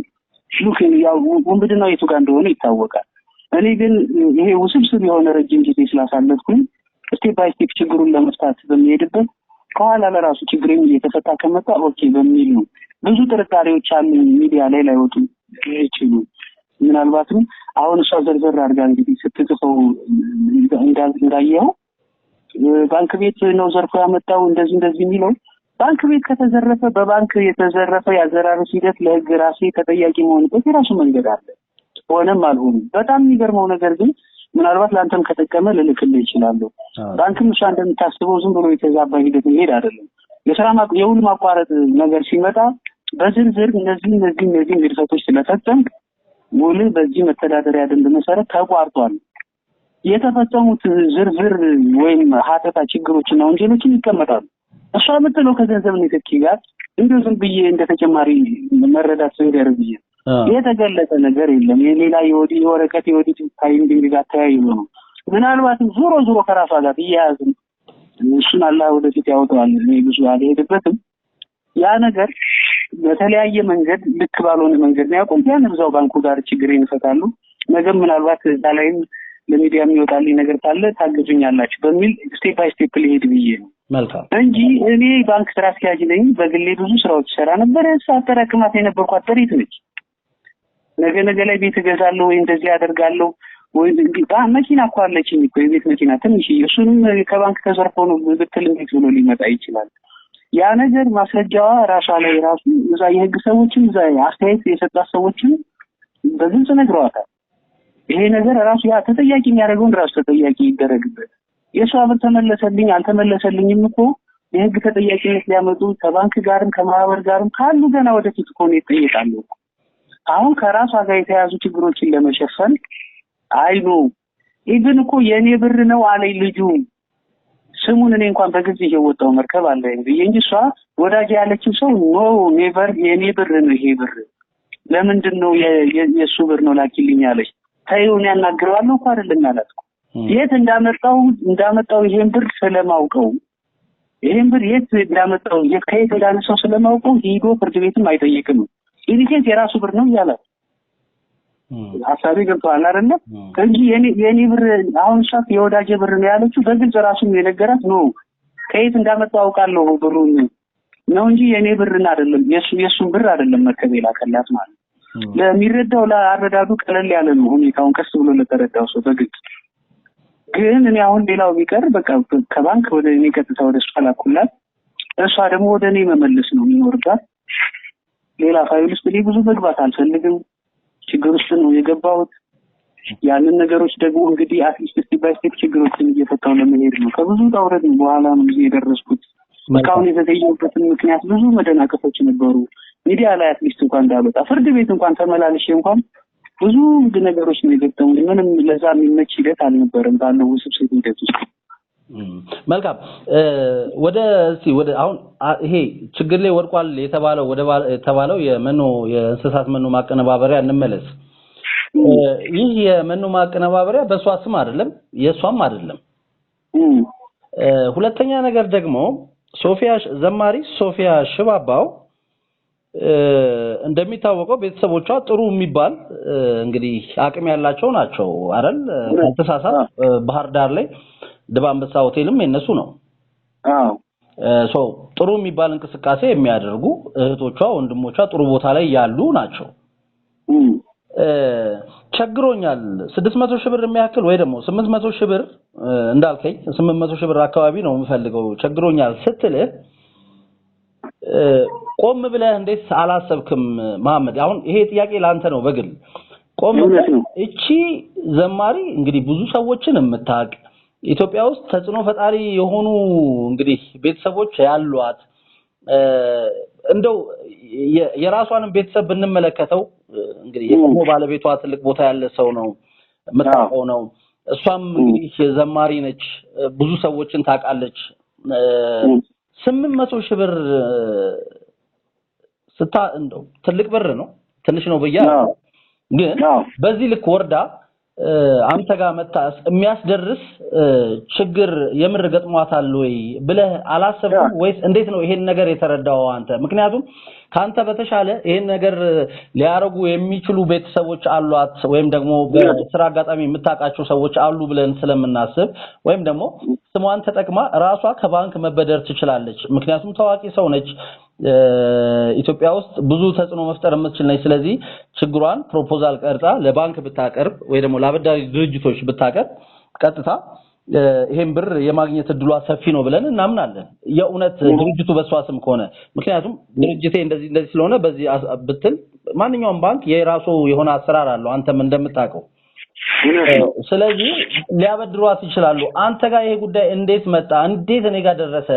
ሹክ ያው ወንብድናው የቱ ጋር እንደሆነ ይታወቃል እኔ ግን ይሄ ውስብስብ የሆነ ረጅም ጊዜ ስላሳለፍኩኝ ስቴፕ ባይ ስቴፕ ችግሩን ለመፍታት በሚሄድበት ከኋላ ለራሱ ችግሬን እየተፈታ ከመጣ ኦኬ በሚል ነው ብዙ ጥርጣሬዎች አሉ ሚዲያ ላይ ላይወጡ ይችላሉ ምናልባትም አሁን እሷ ዘርዘር አድርጋ እንግዲህ ስትጽፈው እንዳየው ባንክ ቤት ነው ዘርፎ ያመጣው እንደዚህ የሚለው ባንክ ቤት ከተዘረፈ በባንክ የተዘረፈ ያዘራረስ ሂደት ለህግ ራሴ ተጠያቂ መሆንበት የራሱ መንገድ አለ ሆነም አልሆነም በጣም የሚገርመው ነገር ግን ምናልባት ላንተም ከተቀመ ልልክልህ ይችላል ባንክም እሷ እንደምታስበው ዝም ብሎ የተዛባ ሂደት ይሄድ አይደለም የሥራ የውል ማቋረጥ ነገር ሲመጣ በዝርዝር እነዚህ ግድፈቶች ስለፈጸም ውል በዚህ መተዳደሪያ ደንብ መሰረት ተቋርጧል የተፈጸሙት ዝርዝር ወይም ሀተታ ችግሮችና ወንጀሎችን ይቀመጣሉ እሷ የምትለው ከገንዘብ ንክኪ ጋር እንደው ዝም ብዬ እንደተጨማሪ መረዳት ሰው ያደርግኝ የተገለጸ ነገር የለም የሌላ የወረቀት የኦዲት ፋይንዲንግ ጋር ተያይዞ ነው ምናልባትም ዞሮ ከራሷ ጋር ይያያዝ እሱን አላህ ወደፊት ያወጣዋል። እኔ ብዙ አልሄድበትም። ያ ነገር በተለያየ መንገድ ልክ ባልሆነ መንገድ ነው ያቆም። ያን እዛው ባንኩ ጋር ችግሬን እፈታለሁ። ነገም ምናልባት እዛ ላይም ለሚዲያ የሚወጣልኝ ነገር ካለ ታግዙኛላችሁ በሚል ስቴፕ ባይ ስቴፕ ሊሄድ ብዬ ነው እንጂ እኔ ባንክ ስራ አስኪያጅ ነኝ። በግሌ ብዙ ስራዎች ሰራ ነበር። ሳጠራቅማት የነበርኳት ጥሪት ነች። ነገ ላይ ቤት እገዛለሁ ወይ እንደዚህ አደርጋለሁ ወይ መኪና እኮ አለችኝ እኮ የቤት መኪና ትንሽ፣ እሱንም ከባንክ ተዘርፎ ነው ብትል እንዴት ብሎ ሊመጣ ይችላል? ያ ነገር ማስረጃዋ ራሷ ላይ ራሱ እዛ የህግ ሰዎችም እዛ አስተያየት የሰጣት ሰዎችም በግልጽ ነግረዋታል። ይሄ ነገር ራሱ ያ ተጠያቂ የሚያደርገውን ራሱ ተጠያቂ ይደረግበት። የሷ ብር ተመለሰልኝ አልተመለሰልኝም እኮ የህግ ተጠያቂነት ሊያመጡ ከባንክ ጋርም ከማህበር ጋርም ካሉ ገና ወደፊት እኮ ነው ይጠየቃሉ። አሁን ከራሷ ጋር የተያዙ ችግሮችን ለመሸፈን አይኑ ኢቭን እኮ የኔ ብር ነው አለኝ ልጁ። ስሙን እኔ እንኳን በግልጽ እየወጣው መርከብ አለ እንጂ እሷ ወዳጅ ያለችው ሰው ኖ ኔቨር የኔ ብር ነው ይሄ ብር ለምንድን ነው የሱ ብር ነው ላኪልኝ አለች። ታዩን ያናግረዋለሁ እኮ አይደለም ያላት። የት እንዳመጣው ይሄን ብር ስለማውቀው ይሄን ብር የት እንዳመጣው ከየት እንዳነሳው ስለማውቀው ሄዶ ፍርድ ቤትም አይጠይቅም። ኢኒኬት የራሱ ብር ነው ያላት። ሐሳቤ ገብቷል አይደል? እንጂ የኔ ብር አሁን ሻፍ የወዳጄ ብር ነው ያለችው በግልጽ ራሱን የነገራት ነው። ከየት እንዳመጣው አውቃለሁ ብሩን ነው እንጂ የኔ ብር አይደለም የሱን ብር አይደለም መርከብ የላከላት ማለት ነው። ለሚረዳው ለአረዳዱ ቀለል ያለ ነው ሁኔታውን ቀስ ብሎ ለተረዳው ሰው በግልጽ። ግን እኔ አሁን ሌላው ቢቀር በቃ ከባንክ ወደ እኔ ቀጥታ ወደ እሷ ላኩላት። እሷ ደግሞ ወደ እኔ መመለስ ነው የሚኖርባት። ሌላ ፋይል ውስጥ ብዙ መግባት አልፈልግም። ችግር ውስጥ ነው የገባሁት። ያንን ነገሮች ደግሞ እንግዲህ አትሊስት ስቴፕ ባይ ስቴፕ ችግሮችን እየፈታው ለመሄድ ነው። ከብዙ ጣውረድ በኋላ ነው እዚህ የደረስኩት። እስካሁን የተዘየሁበትን ምክንያት ብዙ መደናቀፎች ነበሩ። ሚዲያ ላይ አትሊስት እንኳን እንዳልወጣ ፍርድ ቤት እንኳን ተመላልሼ እንኳን ብዙ ነገሮች ነው የገጠሙኝ። ምንም ለዛ የሚመች ሂደት አልነበረም ባለው ውስብስብ ሂደት ውስጥ። መልካም ወደ አሁን ይሄ ችግር ላይ ወድቋል የተባለው የእንስሳት መኖ ማቀነባበሪያ እንመለስ። ይህ የመኖ ማቀነባበሪያ በሷ ስም አይደለም የሷም አይደለም። ሁለተኛ ነገር ደግሞ ዘማሪ ሶፊያ ሽባባው እንደሚታወቀው ቤተሰቦቿ ጥሩ የሚባል እንግዲህ አቅም ያላቸው ናቸው አይደል? ካልተሳሳት ባህር ዳር ላይ ደባንበሳ ሆቴልም የነሱ ነው። ጥሩ የሚባል እንቅስቃሴ የሚያደርጉ እህቶቿ ወንድሞቿ ጥሩ ቦታ ላይ ያሉ ናቸው። ቸግሮኛል 600 ሺህ ብር የሚያክል ወይ ደግሞ 800 ሺህ ብር እንዳልከኝ 800 ሺህ ብር አካባቢ ነው የምፈልገው ቸግሮኛል ስትል ቆም ብለህ እንዴት አላሰብክም መሐመድ? አሁን ይሄ ጥያቄ ላንተ ነው በግል ቆም ብለህ እቺ ዘማሪ እንግዲህ ብዙ ሰዎችን የምታውቅ ኢትዮጵያ ውስጥ ተጽዕኖ ፈጣሪ የሆኑ እንግዲህ ቤተሰቦች ያሏት እንደው የራሷንም ቤተሰብ ብንመለከተው እንግዲህ የቆሞ ባለቤቷ ትልቅ ቦታ ያለ ሰው ነው መጣው ነው። እሷም እንግዲህ ዘማሪ ነች፣ ብዙ ሰዎችን ታውቃለች። 800 ሺህ ብር እንደው ትልቅ ብር ነው ትንሽ ነው በያ ግን በዚህ ልክ ወርዳ አንተ ጋር መታስ የሚያስደርስ ችግር የምር ገጥሟታል ወይ ብለህ አላሰብኩም ወይስ እንዴት ነው ይሄን ነገር የተረዳው አንተ? ምክንያቱም ካንተ በተሻለ ይሄን ነገር ሊያረጉ የሚችሉ ቤተሰቦች አሏት ወይም ደግሞ በስራ አጋጣሚ የምታውቃቸው ሰዎች አሉ ብለን ስለምናስብ ወይም ደግሞ ስሟን ተጠቅማ ራሷ ከባንክ መበደር ትችላለች። ምክንያቱም ታዋቂ ሰው ነች፣ ኢትዮጵያ ውስጥ ብዙ ተጽዕኖ መፍጠር የምትችል ነች። ስለዚህ ችግሯን ፕሮፖዛል ቀርጻ ለባንክ ብታቀርብ ወይ ደግሞ ለአበዳሪ ድርጅቶች ብታቀርብ ቀጥታ ይሄን ብር የማግኘት እድሏ ሰፊ ነው ብለን እናምናለን። የእውነት ድርጅቱ በሷ ስም ከሆነ ምክንያቱም ድርጅቴ እንደዚህ ስለሆነ በዚህ ብትል ማንኛውም ባንክ የራሱ የሆነ አሰራር አለው አንተም እንደምታውቀው። ስለዚህ ሊያበድሯት ይችላሉ። አንተ ጋር ይሄ ጉዳይ እንዴት መጣ? እንዴት እኔ ጋር ደረሰ?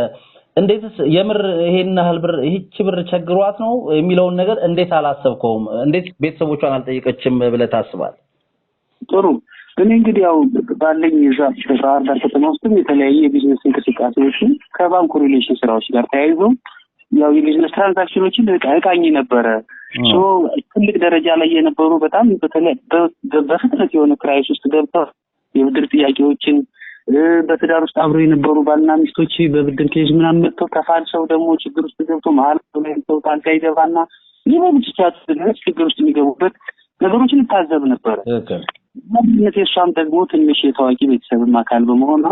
እንዴትስ የምር ይሄን ያህል ብር ይህች ብር ቸግሯት ነው የሚለውን ነገር እንዴት አላሰብከውም? እንዴት ቤተሰቦቿን አልጠየቀችም ብለህ ታስባለህ? ጥሩ እኔ እንግዲህ ያው ባለኝ ዛፍ ባህር ዳር ከተማ ውስጥም የተለያየ የቢዝነስ እንቅስቃሴዎችን ከባንኩ ሪሌሽን ስራዎች ጋር ተያይዞ ያው የቢዝነስ ትራንዛክሽኖችን እቃኝ ነበረ። ትልቅ ደረጃ ላይ የነበሩ በጣም በፍጥነት የሆነ ክራይስ ውስጥ ገብተው የብድር ጥያቄዎችን በትዳር ውስጥ አብረው የነበሩ ባልና ሚስቶች በብድር ኬዝ ምናምን መጥተው ተፋልሰው ደግሞ ችግር ውስጥ ገብቶ መሀል ላይ ሰው ጣልቃ ይገባና ይበልጥ ድረስ ችግር ውስጥ የሚገቡበት ነገሮችን ይታዘብ ነበር። ማለት የሷም ደግሞ ትንሽ የታዋቂ ቤተሰብም አካል በመሆኗ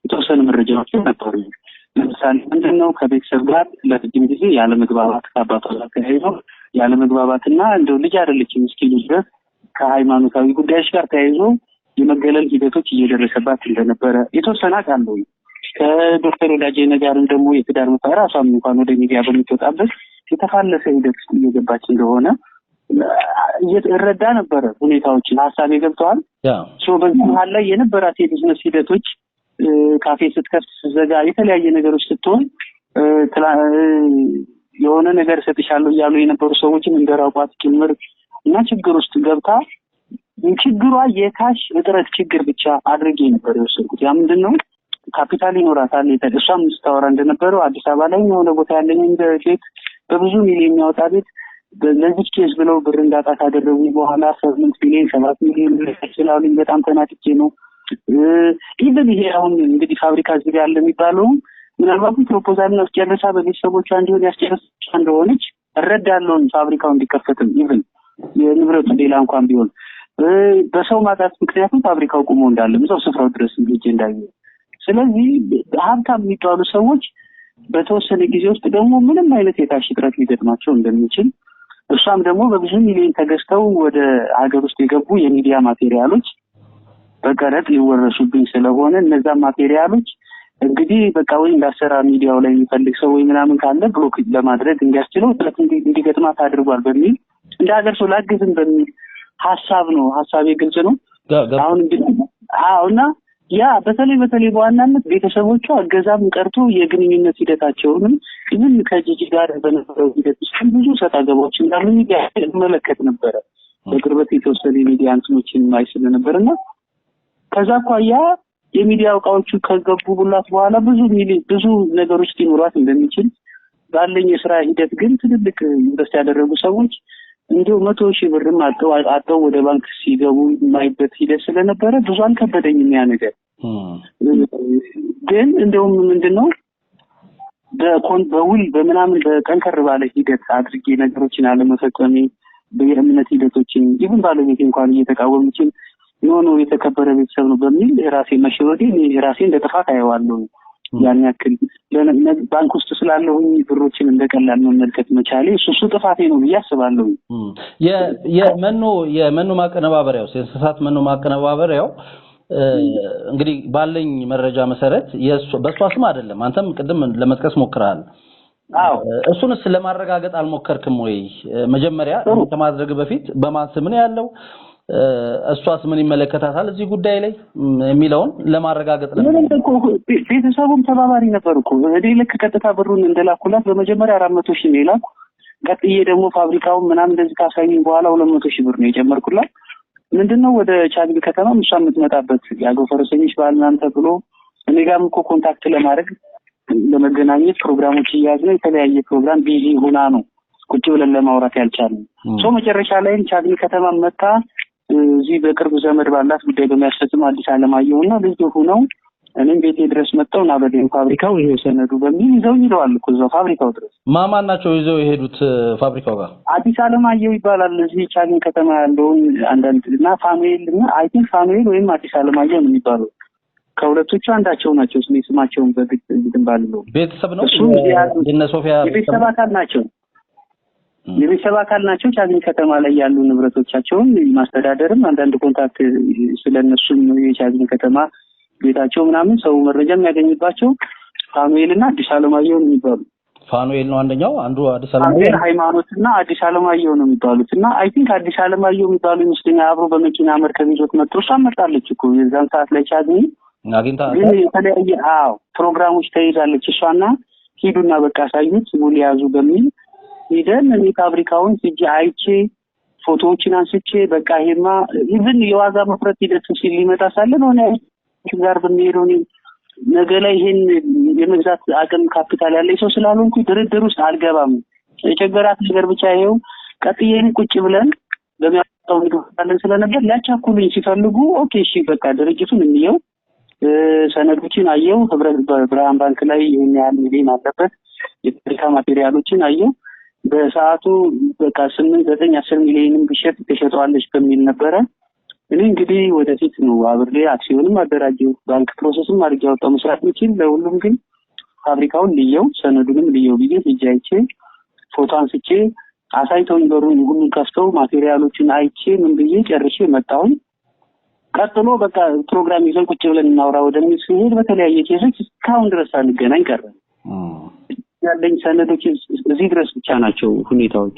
የተወሰኑ መረጃዎች ነበሩ። ለምሳሌ ምንድነው ከቤተሰብ ጋር ለረጅም ጊዜ ያለ መግባባት ከአባቷ ጋር ተያይዞ ያለ መግባባትና እንደው ልጅ አይደለችም እስኪ ድረስ ከሃይማኖታዊ ጉዳዮች ጋር ተያይዞ የመገለል ሂደቶች እየደረሰባት እንደነበረ የተወሰነ አውቃለሁ። ከዶክተር ወዳጄ ጋርም ደግሞ የትዳር መፋረስ ራሷም እንኳን ወደ ሚዲያ በሚወጣበት የተፋለሰ ሂደት ውስጥ እየገባች እንደሆነ እየተረዳ ነበረ። ሁኔታዎችን ሀሳብ ይገብተዋል። በዚህ መሀል ላይ የነበራት የቢዝነስ ሂደቶች ካፌ ስትከፍት ስትዘጋ የተለያየ ነገሮች ስትሆን የሆነ ነገር ሰጥሻለሁ እያሉ የነበሩ ሰዎችን እንደራቋት ጭምር እና ችግር ውስጥ ገብታ ችግሯ የካሽ እጥረት ችግር ብቻ አድርጌ ነበር የወሰድኩት። ያ ምንድነው ካፒታል ይኖራታል እሷም ስታወራ እንደነበረው አዲስ አበባ ላይ የሆነ ቦታ ያለኝ ቤት በብዙ ሚሊዮን የሚያወጣ ቤት ለዚህ ኬዝ ብለው ብር እንዳጣ ካደረጉ በኋላ 8 ሚሊዮን 7 ሚሊዮን ብር ስላሉኝ በጣም ተናጥቼ ነው። ኢቭን ይሄ አሁን እንግዲህ ፋብሪካ እዚህ ያለ የሚባለው ምናልባት ፕሮፖዛል ነው ጨርሳ በቤተሰቦቿ እንዲሆን ያስጨርሳ እንደሆነች እረዳለሁ። ፋብሪካው እንዲከፈትም ኢቭን የንብረቱ ሌላ እንኳን ቢሆን በሰው ማጣት ምክንያቱም ፋብሪካው ቆሞ እንዳለ ነው ስፍራው ድረስ ልጅ እንዳየ። ስለዚህ ሀብታም የሚባሉ ሰዎች በተወሰነ ጊዜ ውስጥ ደግሞ ምንም አይነት የካሽ እጥረት ሊገጥማቸው እንደሚችል እሷም ደግሞ በብዙ ሚሊዮን ተገዝተው ወደ ሀገር ውስጥ የገቡ የሚዲያ ማቴሪያሎች በቀረጥ ሊወረሱብኝ ስለሆነ እነዛ ማቴሪያሎች እንግዲህ በቃ ወይ እንዳሰራ ሚዲያው ላይ የሚፈልግ ሰው ወይ ምናምን ካለ ብሎክ ለማድረግ እንዲያስችለው ጥረት እንዲገጥማት አድርጓል በሚል እንደ ሀገር ሰው ላግዝም በሚል ሀሳብ ነው። ሀሳቤ ግልጽ ነው። አሁን እና ያ በተለይ በዋናነት ቤተሰቦቿ እገዛም ቀርቶ የግንኙነት ሂደታቸውንም ምን ከጂጂ ጋር በነበረው ሂደት ውስጥ ብዙ ሰጣገባዎች እንዳሉ መለከት ነበረ። በቅርበት የተወሰኑ ሚዲያ እንትኖችን ማይ ስለነበርና ከዛ አኳያ የሚዲያ እቃዎቹ ከገቡላት በኋላ ብዙ ነገሮች ሊኖሯት እንደሚችል ባለኝ የስራ ሂደት ግን ትልልቅ ኢንቨስት ያደረጉ ሰዎች እንዲሁ 100,000 ብርም አጥተው ወደ ባንክ ሲገቡ የማይበት ሂደት ስለነበረ ብዙ አልከበደኝም ያ ነገር። ግን እንደውም ምንድነው በውል በምናምን በጠንከር ባለ ሂደት አድርጌ ነገሮችን አለመፈጸሜ በየእምነት ሂደቶችን ይሁን ባለቤት እንኳን እየተቃወመችን ኖ የተከበረ ቤተሰብ ነው በሚል ራሴ መሸወዴ ራሴ እንደጥፋት አየዋለሁ። ያን ያክል ባንክ ውስጥ ስላለሁኝ ብሮችን እንደቀላል መመልከት መቻሌ እሱ ጥፋቴ ነው ብዬ አስባለሁ። የመኖ ማቀነባበሪያው የእንስሳት መኖ ማቀነባበሪያው እንግዲህ ባለኝ መረጃ መሰረት በሷ ስም አይደለም። አንተም ቅድም ለመጥቀስ ሞክረሃል። አዎ እሱንስ ለማረጋገጥ አልሞከርክም ወይ? መጀመሪያ ከማድረግ በፊት በማን ስም ነው ያለው? እሷስ ምን ይመለከታታል እዚህ ጉዳይ ላይ የሚለውን ለማረጋገጥ ቤተሰቡም ተባባሪ ነበር እኮ። እኔ ልክ ቀጥታ ብሩን እንደላኩላት በመጀመሪያ 400,000 ነው የላኩ። ቀጥዬ ደግሞ ፋብሪካው ምናምን እንደዚህ ካሳየኝ በኋላ 200,000 ብር ነው የጨመርኩላት። ምንድነው ወደ ቻግኒ ከተማ ምሳ የምትመጣበት ያገው ፈረሰኞች ባልናን ተብሎ እኔ ጋርም እኮ ኮንታክት ለማድረግ ለመገናኘት ፕሮግራሞች እያዝነው የተለያየ ፕሮግራም ቢዚ ሆና ነው ቁጭ ብለን ለማውራት ያልቻልነው። መጨረሻ ላይ ቻግኒ ከተማ መጣ። እዚህ በቅርብ ዘመድ ባላት ጉዳይ በሚያስፈጽም አዲስ አለማየሁና ልጅ ሆነው እኔም ቤቴ ድረስ መጣውና በደም ፋብሪካው ይሄ ሰነዱ በሚል ይዘው ይለዋል እኮ እዛው ፋብሪካው ድረስ። ማማን ናቸው ይዘው የሄዱት ፋብሪካው ጋር? አዲስ አለማየሁ ይባላል እዚህ ቻግኒ ከተማ ያለውን አንዳንድና ፋሚሊና አይ ቲንክ ፋሚሊ ወይም አዲስ አለማየሁ ነው የሚባለው። ከሁለቶቹ አንዳቸው ናቸው። ስማቸውን በግልጽ እንድንባልለው ቤተሰብ ነው እነ ሶፊያ የቤተሰብ አካል ናቸው። ቻግኒ ከተማ ላይ ያሉ ንብረቶቻቸውን ማስተዳደርም አንዳንድ ኮንታክት ስለነሱም የቻግኒ ከተማ ቤታቸው ምናምን ሰው መረጃ የሚያገኝባቸው ፋኑኤልና አዲስ አለማየሁ ነው የሚባሉ። ፋኑኤል ነው አንዱ አዲስ አለማየሁ ሃይማኖትና አዲስ አለማየሁ ነው የሚባሉትና አይ ቲንክ አዲስ አለማየሁ የሚባሉ ይመስለኛል አብሮ በመኪና መርከብ ይዞት መጥቶ ሳመጣለች እኮ የዛን ሰዓት ላይ ቻግኒ አግኝታ ግን የተለያየ ፕሮግራሞች ተይዛለች። እሷና ሂዱና በቃ ሳይት ሙሉ ያዙ በሚል ሄደን እኔ ፋብሪካውን ሲጂ አይቼ ፎቶዎችን አንስቼ በቃ ይሄማ ኢቭን የዋጋ መፍረት ሂደት ሲል ሊመጣ ሳለ ነው ጋር በሚሄደው ነገ ላይ ይሄን የመግዛት አቅም ካፒታል ያለኝ ሰው ስላልሆንኩ ድርድር ውስጥ አልገባም። የቸገራት ነገር ብቻ ይሄው ቀጥዬን ቁጭ ብለን በሚያጣው ንግባለን ስለነበር ሊያቻኩሉኝ ሲፈልጉ ኦኬ እሺ በቃ ድርጅቱን እንየው ሰነዶችን አየው ህብረት ብርሃን ባንክ ላይ ይሄን ያህል ሚሊዮን አለበት የፋብሪካ ማቴሪያሎችን አየው በሰዓቱ በቃ 8 9 10 ሚሊዮንም ቢሸጥ ተሸጠዋለች በሚል ነበረ እኔ እንግዲህ ወደፊት ነው አብሬ አክሲዮንም አደራጀው ባንክ ፕሮሰስም አድርጌ አወጣው መስራት ምችል ለሁሉም ግን ፋብሪካውን ልየው ሰነዱንም ልየው ብዬ ሄጃይቼ ፎቶ አንስቼ አሳይተውኝ በሩን ሁሉን ከፍተው ማቴሪያሎችን አይቼ ምን ብዬ ጨርሼ መጣሁ ቀጥሎ በቃ ፕሮግራም ይዘን ቁጭ ብለን እናውራ ወደሚል ሲሄድ በተለያየ ኬዞች እስካሁን ድረስ አንገናኝ ቀረን ያለኝ ሰነዶች እዚህ ድረስ ብቻ ናቸው ሁኔታዎች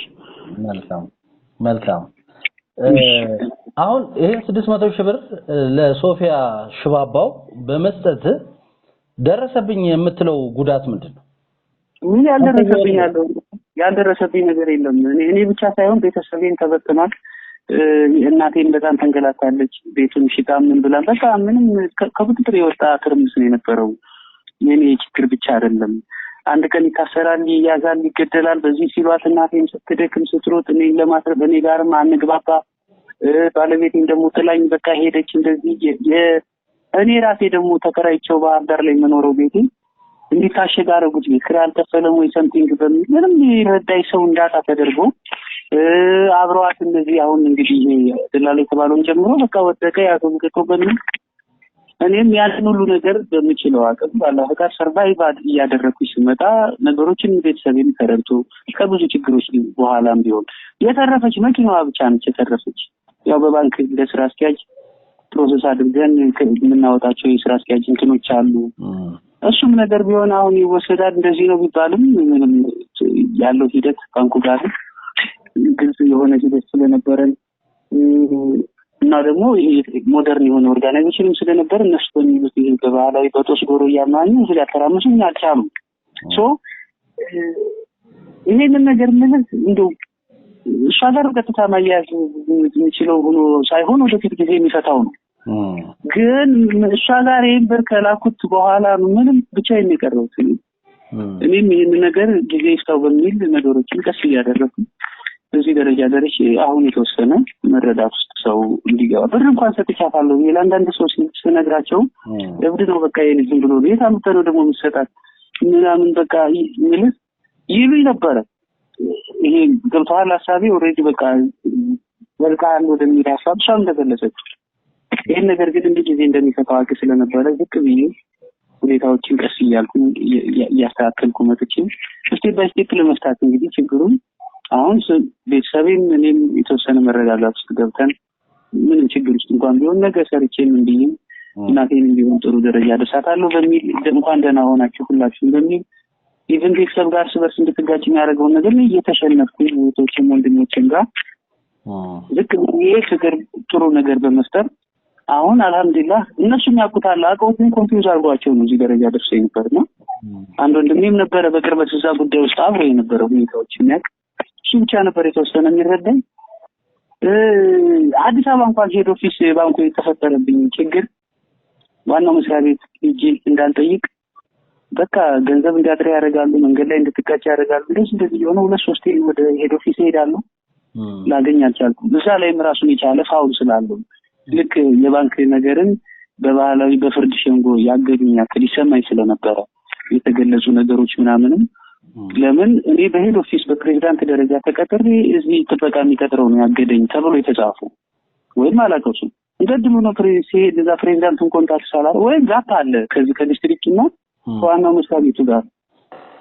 መልካም አሁን ይሄ 600 ሺህ ብር ለሶፊያ ሽባባው በመስጠት ደረሰብኝ የምትለው ጉዳት ምንድነው ምን ያልደረሰብኝ ነገር የለም እኔ ብቻ ሳይሆን ቤተሰቤን ተበትኗል እናቴን በጣም ተንገላታለች ቤቱን ሽጣ ምን ብላ በቃ ምንም ከቁጥጥር የወጣ ትርምስ ነው የነበረው የኔ ችግር ብቻ አይደለም አንድ ቀን ይታሰራል ይያዛል ይገደላል በዚህ ሲሏት እናቴን ስትደክም ስትሮጥ እኔ ለማስረብ እኔ ጋርም አንግባባ ባለቤቴን ደግሞ ጥላኝ በቃ ሄደች እንደዚህ እኔ ራሴ ደግሞ ተከራይቸው ባህር ዳር ላይ መኖረው ቤቴ እንዲታሸግ አረጉት ይክራ አልተፈለም ወይ ሰምቲንግ በሚል ምንም ይረዳይ ሰው እንዳታ ተደርጎ አብረዋት እንደዚህ አሁን እንግዲህ ደላላ የተባለውን ጀምሮ በቃ ወደቀ ያተምከቶ በሚል እኔም ያንን ሁሉ ነገር በሚችለው አቅም ባላህ ጋር ሰርቫይቭ ያደረኩኝ ሲመጣ ነገሮችን ቤተሰቤን ተረድቶ ከብዙ ችግሮች በኋላም ቢሆን የተረፈች መኪናዋ ብቻ ነች የተረፈች ያው በባንክ ለስራ አስኪያጅ ፕሮሰስ አድርገን የምናወጣቸው የስራ አስኪያጅ እንትኖች አሉ እሱም ነገር ቢሆን አሁን ይወሰዳል እንደዚህ ነው ቢባልም ምንም ያለው ሂደት ባንኩ ጋር ግልጽ የሆነ ሂደት ስለነበረን እና ደግሞ ሞደርን የሆነ ኦርጋናይዜሽንም ስለነበር እነሱ በሚሉት ይሄ በባህላዊ በጦስ ዶሮ ያማኙ ስለተራመሱኝ አልቻሉም ይሄንን ነገር ምን እንደው ሻጋር ቀጥታ ማያዝ የሚችለው ሆኖ ሳይሆን ወደፊት ጊዜ የሚፈታው ነው ግን ሻጋር ይንበር ከላኩት በኋላ ምንም ብቻ የሚቀርበው እኔም ይሄን ነገር ጊዜ ይፍታው በሚል ነገሮችን ቀስ እያደረኩ በዚህ ደረጃ ደረሽ አሁን የተወሰነ መረዳት ውስጥ ሰው እንዲገባ ብር እንኳን ሰጥቻታለሁ የላንዳንድ ሰው ሲነግራቸው ለብድ ነው በቃ የልጅን ብሎ የታምተው ደግሞ የሚሰጣት ምናምን በቃ ምልስ ይሉኝ ነበር ይሄ ገብቷል ሐሳቤ ኦሬዲ በቃ ወልቃን ወደሚል ሐሳብ ሻም እንደገለጸች ይሄን ነገር ግን እንደ ጊዜ እንደሚፈታው አቅ ስለነበረ ዝቅ ብዬ ሁኔታዎችን ቀስ እያልኩ ያስተካከልኩ መጥቼ ስቴፕ ባይ ስቴፕ ለመፍታት እንግዲህ ችግሩን አሁን ቤተሰቤን እኔም የተወሰነ መረጋጋት ውስጥ ገብተን ምን ችግር ውስጥ እንኳን ቢሆን ነገር ሰርቼ ምን ብዬ እናቴን ቢሆን ጥሩ ደረጃ ደሳታለሁ በሚል እንኳን ደህና ሆናችሁ ሁላችሁም በሚል ኢቭን ቤተሰብ ጋር ስበርስ እንድትጋጭ የሚያደርገው ነገር ነው እየተሸነፍኩኝ ወቶችም ወንድሞችም ጋር ልክ ይሄ ፍቅር ጥሩ ነገር በመፍጠር አሁን አልহামዱሊላህ እነሱም ያቁታል አቀውትን ኮንፊውዝ አድርጓቸው ነው እዚህ ደረጃ ደርሰው የነበርና አንድ ወንድሜም ነበር በቅርበት እዛ ጉዳይ ውስጥ አብሮ የነበረ ሁኔታዎች የሚያቅ እሱ ብቻ ነበር የተወሰነ የሚረዳኝ አዲስ አበባ እንኳን ሄድ ኦፊስ ባንኩ የተፈጠረብኝ ችግር ዋናው መስሪያ ቤት ሂጄ እንዳልጠይቅ በቃ ገንዘብ እንዲያጥር ያደርጋሉ መንገድ ላይ እንድትቀጭ ያደርጋሉ እንደዚህ የሆነ ሁለት ሶስት ወደ ሄድ ኦፊስ ሄዳሉ ላገኝ አልቻልኩም እዛ ላይም ራሱን የቻለ ፋውል ስላለው ልክ የባንክ ነገርን በባህላዊ በፍርድ ሸንጎ ያገዱኝ ያክል ይሰማኝ ስለነበረ የተገለጹ ነገሮች ምናምንም ለምን እኔ በሄድ ኦፊስ በፕሬዝዳንት ደረጃ ተቀጥሬ እዚህ ጥበቃ የሚቀጥረው ነው ያገደኝ ተብሎ የተጻፈ ወይም አላቀሱ እንደድሉ ነው ፕሬሲደንት እዛ ፕሬዝዳንቱን ኮንታክት ሳላር ወይ ጋፕ አለ ከዚህ ከዲስትሪክት እና ዋናው መስሪያ ቤቱ ጋር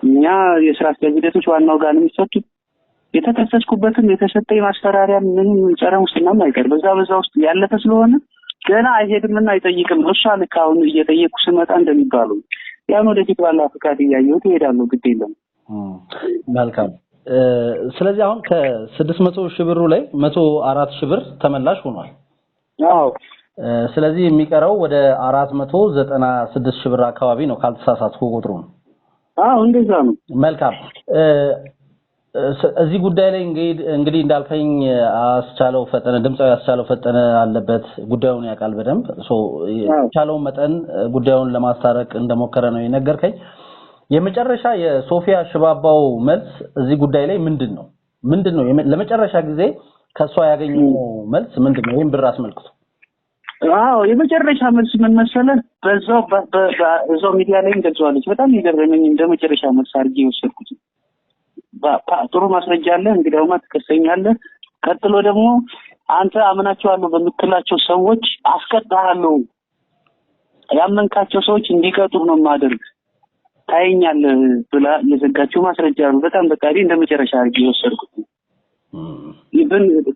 እኛ የስራ አስኪያጆች ዋናው ጋር ነው የሚሰጡት የተከሰስኩበትም የተሰጠኝ ማስፈራሪያ ምንም ጨረሙስናም አይቀር በዛ ውስጥ ያለፈ ስለሆነ ገና አይሄድምና አይጠይቅም እሷ ልካውን እየጠየቁ ስመጣ እንደሚባለው ያን ወደፊት ባላ ፍቃድ ያየው ይሄዳሉ ግድ የለም መልካም ስለዚህ አሁን ከ600 ሺህ ብሩ ላይ 104 ሺህ ብር ተመላሽ ሆኗል አዎ ስለዚህ የሚቀረው ወደ 496 ሺህ ብር አካባቢ ነው ካልተሳሳትኩ ቁጥሩ አዎ እንደዛ ነው መልካም እዚህ ጉዳይ ላይ እንግዲህ እንዳልከኝ አስቻለው ፈጠነ ድምጻው ያስቻለው ፈጠነ አለበት ጉዳዩን ያቃል በደንብ ቻለው መጠን ጉዳዩን ለማስታረቅ እንደሞከረ ነው የነገርከኝ የመጨረሻ የሶፊያ ሽባባው መልስ እዚህ ጉዳይ ላይ ምንድነው ለመጨረሻ ጊዜ ከሷ ያገኘው መልስ ምንድነው ይሄን ብር አስመልክቶ አዎ የመጨረሻ መልስ ምን መሰለህ በዛው ሚዲያ ላይ እንደዛለች በጣም ይገርመኝ እንደመጨረሻ መልስ አድርጌ ወሰድኩት ጥሩ ማስረጃ አለ እንግዲያውማ ትከሰኛለህ ቀጥሎ ደግሞ አንተ አመናቸዋለሁ በምትላቸው ሰዎች አስቀጣሃለሁ ያመንካቸው ሰዎች እንዲቀጡ ነው ማድረግ ታይኛለህ ብላ የዘጋቸው ማስረጃ ነው በጣም በቃዲ እንደመጨረሻ አድርጌ ወሰድኩት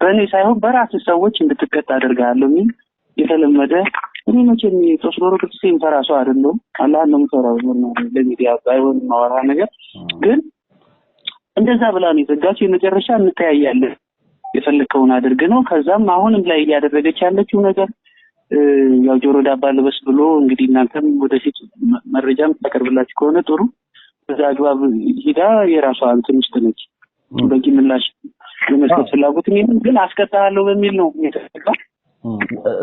በኔ ሳይሆን በራስ ሰዎች እንድትቀጣ አደርጋለሁ ምን የተለመደ እኔ መቼም ተስኖሮ ክርስቲያን ፈራሱ አይደለም አላህ ነው ምሰራው ነው ለሚዲያ ባይሆን ማወራ ነገር ግን እንደዛ ብላ ነው የዘጋቸው የመጨረሻ እንተያያለን የፈለከውን አድርግ ነው ከዛም አሁንም ላይ ያደረገች ያለችው ነገር ያው ጆሮ ዳባ ልበስ ብሎ እንግዲህ እናንተም ወደፊት መረጃም ተቀርብላችሁ ከሆነ ጥሩ በዛ አግባብ ሂዳ የራሷ እንትን ውስጥ ነች በቂ ምላሽ ለመስጠት ፍላጎት ግን አስቀጣለሁ በሚል ነው የተፈቀደ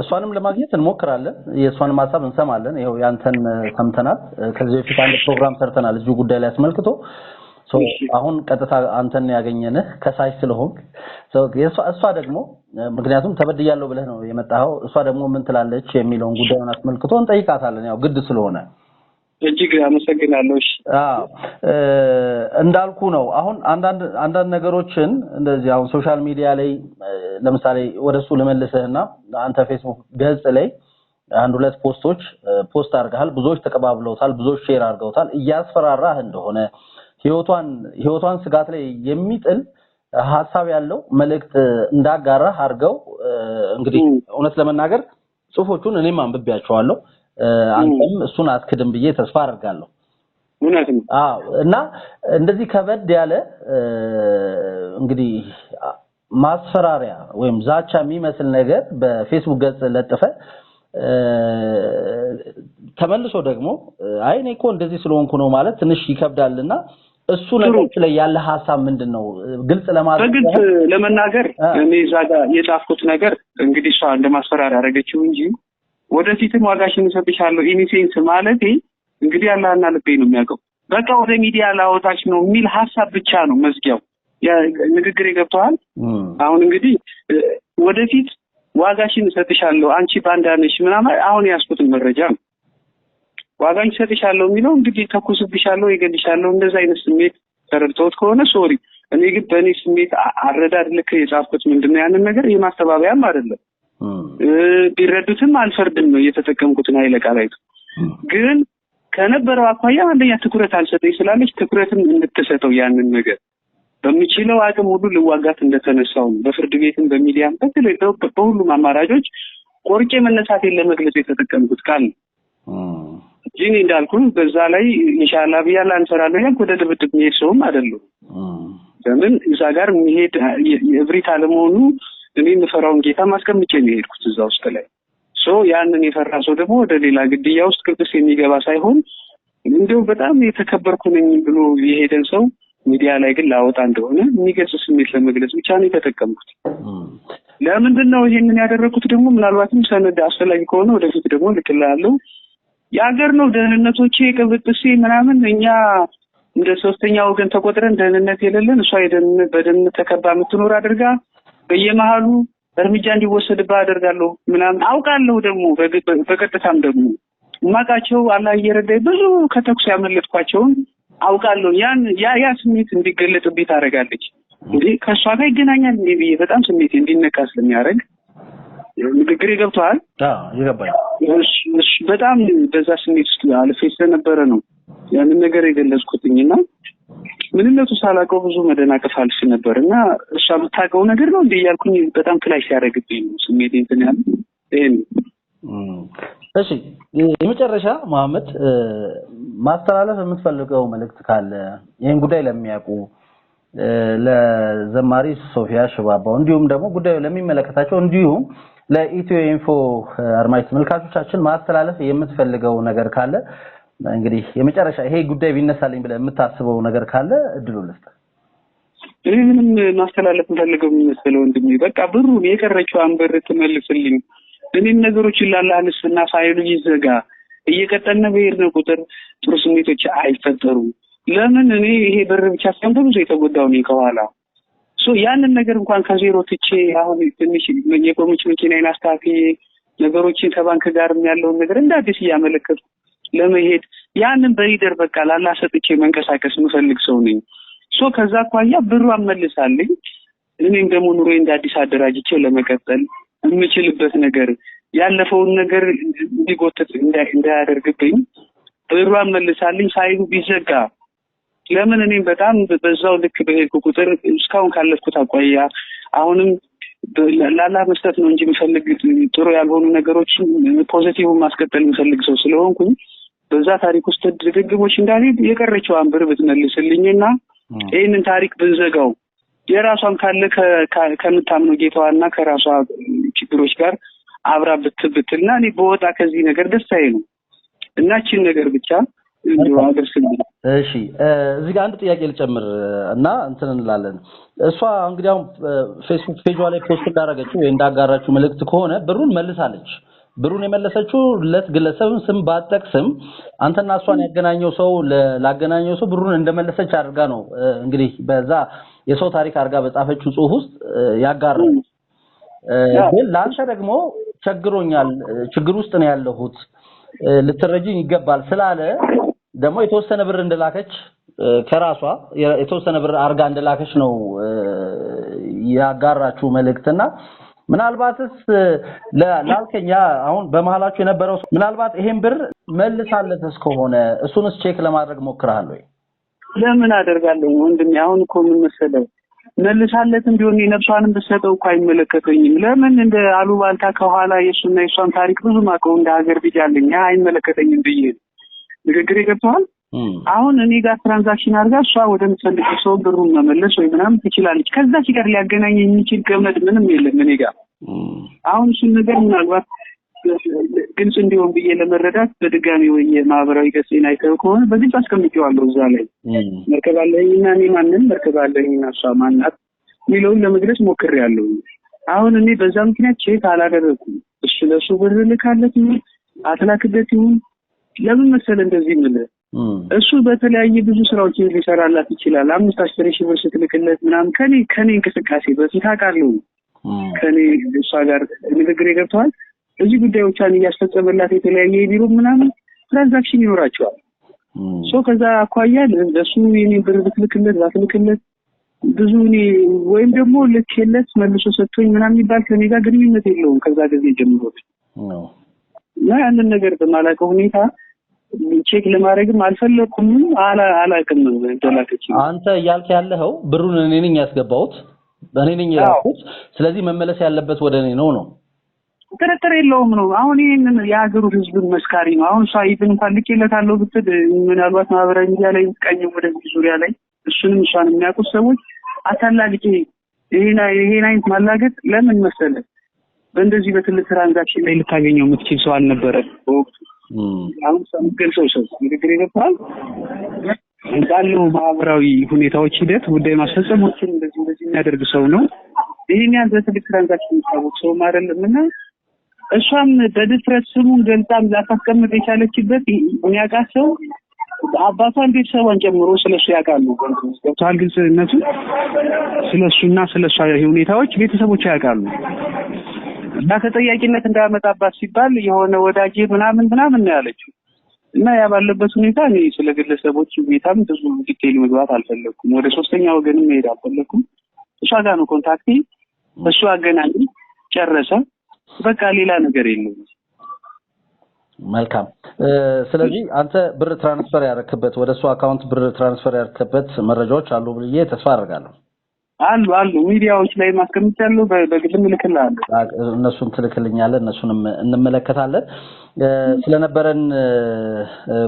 እሷንም ለማግኘት እንሞክራለን የእሷንም ሐሳብ እንሰማለን ይሄው ያንተን ሰምተናል ከዚህ በፊት አንድ ፕሮግራም ሰርተናል እዚህ ጉዳይ ላይ አስመልክቶ አሁን ቀጥታ አንተን ያገኘንህ ከሳሽ ስለሆንክ እሷ ደግሞ ምክንያቱም ተበድያለሁ ብለህ ነው የመጣኸው እሷ ደግሞ ምን ትላለች የሚለውን ጉዳዩን አስመልክቶ እንጠይቃታለን ያው ግድ ስለሆነ እጅግ አመሰግናለሁ እንዳልኩ ነው አሁን አንዳንድ ነገሮችን እንደዚህ አሁን ሶሻል ሚዲያ ላይ ለምሳሌ ወደሱ ለመልሰህና አንተ ፌስቡክ ገጽ ላይ አንድ ሁለት ፖስት አድርገሃል ብዙዎች ተቀባብለውታል ብዙዎች ሼር አድርገውታል እያስፈራራህ እንደሆነ ህይወቷን ስጋት ላይ የሚጥል ሐሳብ ያለው መልእክት እንዳጋራህ አድርገው እንግዲህ እውነት ለመናገር ጽሁፎቹን እኔም አንብቤያቸዋለሁ አንተም እሱን አስክድም ብዬ ተስፋ አደርጋለሁ እውነት ነው እና እንደዚህ ከበድ ያለ እንግዲህ ማስፈራሪያ ወይም ዛቻ የሚመስል ነገር በፌስቡክ ገጽ ለጥፈ ተመልሶ ደግሞ አይ እኔ እኮ እንደዚህ ስለሆንኩ ነው ማለት ትንሽ ይከብዳልና እሱ ነገሮች ላይ ያለ ሐሳብ ምንድነው ግልጽ በግልጽ ለመናገር እኔ ዛጋ የጻፍኩት ነገር እንግዲህ እሷ እንደማስፈራሪያ አደረገችው እንጂ ወደፊትም ዋጋሽን ሰጥቻለሁ ኢኒሴንስ ማለት እንግዲህ አላህና ልቤ ነው የሚያውቀው በቃ ወደ ሚዲያ ላወጣች ነው የሚል ሐሳብ ብቻ ነው መዝጊያው ያ ንግግር ይገብቷል አሁን እንግዲህ ወደፊት ዋጋሽን ሰጥቻለሁ አንቺ ባንዳነሽ ምናምን አሁን ያስኩትን መረጃ ዋጋሽን ሰጥቻለሁ የሚለው እንግዲህ ተኩስብሻለሁ ይገልሻለሁ እንደዛ አይነት ስሜት ተረድቶት ከሆነ ሶሪ እኔ ግን በእኔ ስሜት አረዳድ ልክ የጻፍኩት ምንድነው ያንን ነገር የማስተባበያም አይደለም ቢረዱትም አልፈርድም ነው የተጠቀምኩትን ኃይለ ቃላት ግን ከነበረው አኳያ አንደኛ ትኩረት አልሰጠኝ ስላለች ትኩረትን እንድትሰጠው ያንን ነገር በሚችለው አቅም ሁሉ ልዋጋት እንደተነሳው በፍርድ ቤትም በሚዲያም በሁሉም አማራጮች ቆርጬ መነሳቴን ለመግለጽ የተጠቀምኩት ቃል ጂኒ እንዳልኩ በዛ ላይ ኢንሻአላህ ቢያላ እንሰራለን ያልኩ ወደ ድብድብ ነው አይደለም ለምን እዛ ጋር መሄድ የብሪት አለመሆኑ እኔ የምፈራውን ጌታ ማስቀምጬ ነው የሄድኩት እዛ ውስጥ ላይ ያንን የፈራ ሰው ደግሞ ወደ ሌላ ግድያ ውስጥ ቅርስ የሚገባ ሳይሆን እንደው በጣም የተከበርኩ ነኝ ብሎ የሄደን ሰው ሚዲያ ላይ ግን ላወጣ እንደሆነ የሚገልጽ ስሜት ለመግለጽ ብቻ ነው የተጠቀምኩት ለምንድነው ይሄንን ያደረኩት ደግሞ ምናልባትም ሰነድ አስፈላጊ ከሆነ ወደፊት ደግሞ ልክላለሁ ያገር ነው ደህንነቶቼ ቅብጥሴ ምናምን እኛ እንደ ሶስተኛ ወገን ተቆጥረን ደህንነት የሌለን እሷ የደህንነት በደህንነት ተከባ የምትኖር አድርጋ በየመሃሉ እርምጃ እንዲወሰድባት አደርጋለሁ ምናምን አውቃለሁ ደግሞ በቀጥታም ደግሞ ማቃቸው አላህ እየረዳኝ ብዙ ከተኩስ ያመለጥኳቸውን አውቃለሁ ያ ስሜት እንዲገለጥብኝ ታደርጋለች እንዴ ከሷ ጋር ይገናኛል እንዴ በጣም ስሜት እንዲነካ ስለሚያደርግ ንግግር ይገብቷል ይገባል እሺ በጣም በዛ ስሜት ውስጥ አልፌ ስለነበረ ነው ያንን ነገር የገለጽኩትኝና ምንነቱ ሳላቀው ብዙ መደናቀፍ አልፍ ነበርና እሷ የምታውቀው ነገር ነው እንዴ ያልኩኝ በጣም ክላሽ ያደርግብኝ ስሜት እንትን ያለ እሺ የመጨረሻ መሐመድ ማስተላለፍ የምትፈልገው መልእክት ካለ ይሄን ጉዳይ ለሚያውቁ ለዘማሪ ሶፊያ ሽባባው እንዲሁም ደግሞ ጉዳዩ ለሚመለከታቸው እንዲሁም ለኢትዮ ኢንፎ አድማጭ ተመልካቾቻችን ማስተላለፍ የምትፈልገው ነገር ካለ እንግዲህ የመጨረሻ ይሄ ጉዳይ ቢነሳልኝ ብለህ የምታስበው ነገር ካለ እድሉ ልስጥ ምንም ማስተላለፍ ፈልገው የሚመስለው እንደሚ በቃ ብሩን የቀረችው አንበር ተመልስልኝ እኔም ነገሮች ይላልልስና ፋይሉ ይዘጋ እየቀጠነ በሄድን ቁጥር ጥሩ ስሜቶች አይፈጠሩም ለምን እኔ ይሄ ብር ብቻ ሳይሆን ብዙ የተጎዳው ነው ከኋላ ያንን ነገር እንኳን ከዜሮ ትቼ አሁን ትንሽ የቆመች መኪናዬን አስተካክዬ ነገሮችን ከባንክ ጋር ያለውን ነገር እንደ አዲስ እያመለከቱ ለመሄድ ያንን በሊደር በቃ ላላሰጥቼ መንቀሳቀስ ምፈልግ ሰው ነኝ። ከዛ አኳያ ብሩ አመልሳለኝ እኔም ደግሞ ኑሮዬ እንደ አዲስ አደራጅቼ ለመቀጠል የምችልበት ነገር ያለፈውን ነገር እንዲጎተት እንዳያደርግብኝ ብሩ አመልሳለኝ ሳይሉ ቢዘጋ ለምን እኔም በጣም በዛው ልክ በሄድኩ ቁጥር እስካሁን ካለፍኩት አኳያ አሁንም ላላ መስጠት ነው እንጂ ምፈልግ ጥሩ ያልሆኑ ነገሮች ፖዚቲቭ ማስቀጠል ምፈልግ ሰው ስለሆንኩኝ በዛ ታሪክ ውስጥ ድግግሞች እንዳልሄድ የቀረችዋን ብር ብትመልስልኝና ይሄንን ታሪክ ብንዘጋው የራሷን ካለ ከምታምነው ጌታዋና ከራሷ ችግሮች ጋር አብራ ብትልና እኔ በወጣ ከዚህ ነገር ደስታዬ ነው እናችን ነገር ብቻ እንደው አድርስልኝ። እሺ እዚህ ጋር አንድ ጥያቄ ልጨምር እና እንትን እንላለን። እሷ እንግዲህ አሁን ፌስቡክ ፔጇ ላይ ፖስት እንዳደረገችው ወይ እንዳጋራችው መልእክት ከሆነ ብሩን መልሳለች። ብሩን የመለሰችው ለግለሰብም ስም ባጠቅስም አንተና እሷን ያገናኘው ሰው ላገናኘው ሰው ብሩን እንደመለሰች አድርጋ ነው እንግዲህ በዛ የሰው ታሪክ አድርጋ በጻፈችው ጽሁፍ ውስጥ ያጋራው። ግን ላንተ ደግሞ ቸግሮኛል ችግር ውስጥ ነው ያለሁት ልትረጂኝ ይገባል ስላለ ደግሞ የተወሰነ ብር እንደላከች ከራሷ የተወሰነ ብር አርጋ እንደላከች ነው ያጋራችው መልእክትና ምናልባትስ ላልከኛ አሁን በመሃላችሁ የነበረው ምናልባት ይሄን ብር መልሳለተስ ከሆነ እሱንስ ቼክ ለማድረግ ሞክራል ወይ? ለምን አደርጋለሁ ወንድሜ አሁን እኮ ምን መሰለው መልሳለትም ቢሆን የነፍሷንም በሰጠው እኮ አይመለከተኝም። ለምን እንደ አሉባልታ ከኋላ የሱና የሷን ታሪክ ብዙ ማቀው እንደ ሀገር ቢጃለኝ አይመለከተኝም ብዬ ንግግር ይገብታል። አሁን እኔ ጋር ትራንዛክሽን አድርጋ እሷ ወደምትፈልገው ሰው ብሩን መመለስ ወይ ምናምን ትችላለች። ከዛ ሲቀር ሊያገናኝ የሚችል ገመድ ምንም የለም እኔ ጋር። አሁን እሱን ነገር ምናልባት ግልጽ እንዲሆን ብዬ ለመረዳት በድጋሚ ወይ ማህበራዊ ገጽን አይተው ከሆነ በግልጽ አስቀምጬዋለሁ እዛ ላይ መርከብ አለኝና እኔ ማንንም መርከብ አለኝና እሷ ማናት ሚለውን ለመግለጽ ሞክሬያለሁ። አሁን እኔ በዛ ምክንያት ቼክ አላደረኩም። እሱ ለሱ ብር ልካለት ነው አትላክበት ይሁን ለምን መሰለ እንደዚህ ምለ እሱ በተለያየ ብዙ ስራዎችን ሊሰራላት ይችላል። 5-10 ሺህ ብር ስትልክለት ምናምን ከኔ እንቅስቃሴ በፊት አውቃለሁ ከኔ እሷ ጋር ንግግር ይገብታል። እዚህ ጉዳዮቿን እያስፈጸመላት የተለያየ ቢሮ ምናምን ትራንዛክሽን ይኖራቸዋል። ከዛ አኳያ ለሱ የኔ ብር ብትልክለት ባትልክለት ብዙ እኔ ወይም ደግሞ ልክለት መልሶ ሰጥቶኝ ምናምን ይባል ከኔ ጋር ግንኙነት የለውም ከዛ ጊዜ ጀምሮ ነው። ያንን ነገር በማላውቀው ሁኔታ ቼክ ለማድረግም አልፈለኩም አላውቅም እንደላከች። አንተ እያልክ ያለኸው ብሩን እኔ ነኝ ያስገባሁት እኔ ነኝ ያልኩት ስለዚህ መመለስ ያለበት ወደ እኔ ነው። ጥርጥር የለውም ነው። አሁን ይሄንን የሀገሩ ህዝብን መስካሪ ነው። አሁን ሳይብን እንኳን ልኬለታለሁ ብትል ምናልባት ማህበራዊ ሚዲያ ላይ ቀኝም ወደ ዙሪያ ላይ እሱንም እሷን የሚያውቁት ሰዎች አታላልቂ ይሄን አይነት ማላገጥ ለምን መሰለ በእንደዚህ በትልቅ ትራንዛክሽን ላይ ልታገኘው የምትችል ሰው አልነበረ በወቅቱ። አሁን ሰው ንግግር ይገባል ባለው ማህበራዊ ሁኔታዎች ሂደት ጉዳይ ማስፈጸሞችን እንደዚህ የሚያደርግ ሰው ነው። ይሄን ያንተ ትልቅ ትራንዛክሽን ታውቁ ሰው አይደለምና እሷም በድፍረት ስሙን ገልጻም ላታስቀምጥ የቻለችበት የሚያውቃት ሰው አባቷን ቤተሰቧን ጨምሮ ስለሱ ያውቃሉ። ገብቷል ግልጽነቱ ስለሱና ስለሷ ሁኔታዎች ቤተሰቦች ያውቃሉ። ተጠያቂነት እንዳያመጣባት ሲባል የሆነ ወዳጅ ምናምን ነው ያለችው እና ያ ባለበት ሁኔታ እኔ ስለ ግለሰቦች ሁኔታም ብዙ ዲቴል መግባት አልፈለኩም። ወደ ሶስተኛ ወገንም መሄድ አልፈለኩም። እሷ ጋር ነው ኮንታክቴ እሱ አገናኝ ጨረሰ በቃ ሌላ ነገር የለም። መልካም ስለዚህ አንተ ብር ትራንስፈር ያረክበት ወደ እሱ አካውንት ብር ትራንስፈር ያረክበት መረጃዎች አሉ ብዬ ተስፋ አደርጋለሁ። አሉ ሚዲያዎች ላይ ማስቀምጫለሁ በግልም ልክልሃለሁ። እነሱን ትልክልኛለህ እነሱንም እንመለከታለን። ስለነበረን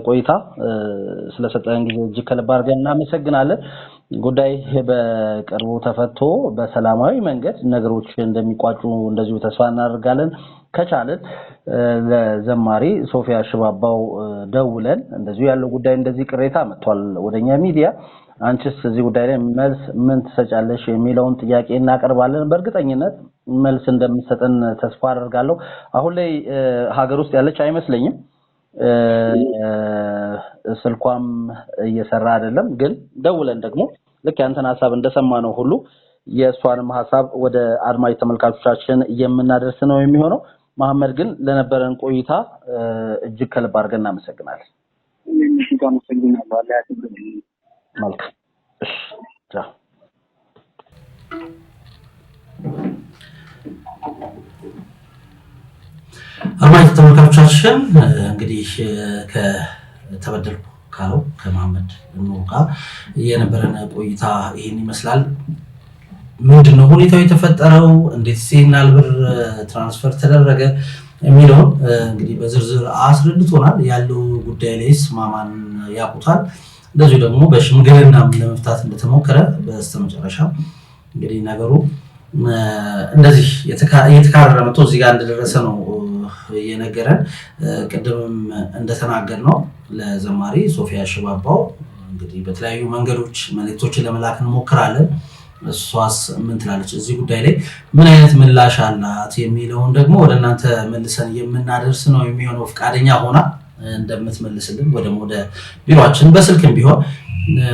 ቆይታ ስለሰጠን ጊዜ እጅግ ከልብ አድርገን እናመሰግናለን። ጉዳይ በቅርቡ ተፈቶ በሰላማዊ መንገድ ነገሮች እንደሚቋጩ እንደዚሁ ተስፋ እናደርጋለን። ከቻለን ለዘማሪ ሶፊያ ሽባባው ደውለን እንደዚሁ ያለው ጉዳይ እንደዚህ ቅሬታ መጥቷል ወደኛ ሚዲያ አንቺስ እዚህ ጉዳይ ላይ መልስ ምን ትሰጫለሽ የሚለውን ጥያቄ እናቀርባለን። በእርግጠኝነት መልስ እንደምትሰጠን ተስፋ አደርጋለሁ። አሁን ላይ ሀገር ውስጥ ያለች አይመስለኝም። ስልኳም እየሰራ አይደለም። ግን ደውለን ደግሞ ልክ ያንተን ሐሳብ እንደሰማነው ሁሉ የሷንም ሐሳብ ወደ አድማጭ ተመልካቾቻችን የምናደርስ ነው የሚሆነው። መሐመድ ግን ለነበረን ቆይታ እጅግ ከልብ አድርገን እናመሰግናለን። እሺ አመሰግናለሁ። አላህ ያክብርልኝ። መልካም እሺ ቻው። አድማጭ ተመልካቾቻችን እንግዲህ ከተበደልኩ ካለው ከመሐመድ ኑጋ የነበረን ቆይታ ይሄን ይመስላል። ምንድነው ሁኔታው የተፈጠረው፣ እንዴት ሲናል ብር ትራንስፈር ተደረገ የሚለው እንግዲህ በዝርዝር አስረድቶናል። ያለው ጉዳይ ላይስ ማማን ያቁታል። እንደዚሁ ደግሞ በሽምግልና ለመፍታት እንደተሞከረ በስተመጨረሻ እንግዲህ ነገሩ እንደዚህ የተካረረ መጥቶ እዚህ ጋር እንደደረሰ ነው የነገረን። ቅድምም እንደተናገር ነው ለዘማሪ ሶፊያ ሽባባው እንግዲህ በተለያዩ መንገዶች መልእክቶችን ለመላክ እንሞክራለን። እሷስ ምን ትላለች እዚህ ጉዳይ ላይ ምን አይነት ምላሽ አላት የሚለውን ደግሞ ወደ እናንተ መልሰን የምናደርስ ነው የሚሆነው። ፍቃደኛ ሆና እንደምትመልስልን ወደ ቢሮአችን በስልክም ቢሆን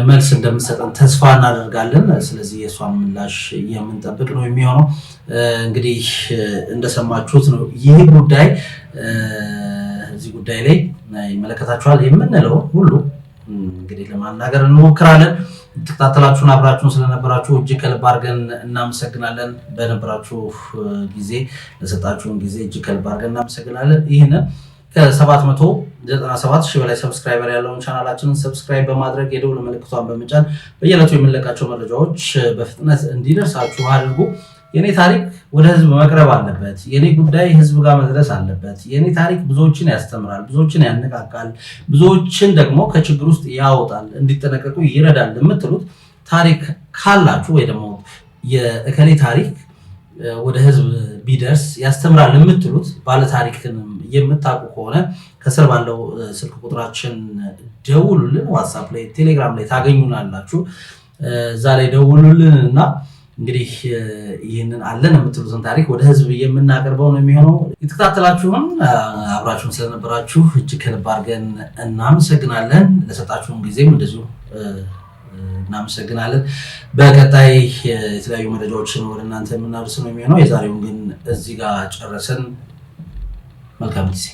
መልስ እንደምትሰጠን ተስፋ እናደርጋለን። ስለዚህ የሷን ምላሽ የምንጠብቅ ነው የሚሆነው። እንግዲህ እንደሰማችሁት ነው ይህ ጉዳይ እዚህ ጉዳይ ላይ ይመለከታችኋል የምንለው ሁሉ እንግዲህ ለማናገር እንሞክራለን። ተከታተላችሁን አብራችሁን ስለነበራችሁ እጅግ ከልብ አድርገን እናመሰግናለን። በነበራችሁ ጊዜ ለሰጣችሁን ጊዜ እጅግ ከልብ አድርገን እናመሰግናለን። ይህንን ከ797 ሺህ በላይ ሰብስክራይበር ያለውን ቻናላችንን ሰብስክራይብ በማድረግ የደውል ምልክቷን በመጫን በየዕለቱ የምንለቃቸው መረጃዎች በፍጥነት እንዲደርሳችሁ አድርጉ። የኔ ታሪክ ወደ ህዝብ መቅረብ አለበት። የኔ ጉዳይ ህዝብ ጋር መድረስ አለበት። የኔ ታሪክ ብዙዎችን ያስተምራል፣ ብዙዎችን ያነቃቃል፣ ብዙዎችን ደግሞ ከችግር ውስጥ ያወጣል፣ እንዲጠነቀቁ ይረዳል የምትሉት ታሪክ ካላችሁ ወይ ደግሞ የእከሌ ታሪክ ወደ ህዝብ ቢደርስ ያስተምራል የምትሉት ባለ ታሪክን የምታውቁ ከሆነ ከስር ባለው ስልክ ቁጥራችን ደውሉልን። ዋትስአፕ ላይ፣ ቴሌግራም ላይ ታገኙናላችሁ። እዛ ላይ ደውሉልን እና እንግዲህ ይህንን አለን የምትሉትን ታሪክ ወደ ህዝብ የምናቀርበው ነው የሚሆነው። የተከታተላችሁን አብራችሁን ስለነበራችሁ እጅግ ከልብ አድርገን እናመሰግናለን። ለሰጣችሁን ጊዜም እንደዚሁ እናመሰግናለን። በቀጣይ የተለያዩ መረጃዎችን ወደ እናንተ የምናደርስ ነው የሚሆነው። የዛሬውን ግን እዚህ ጋር ጨረሰን። መልካም ጊዜ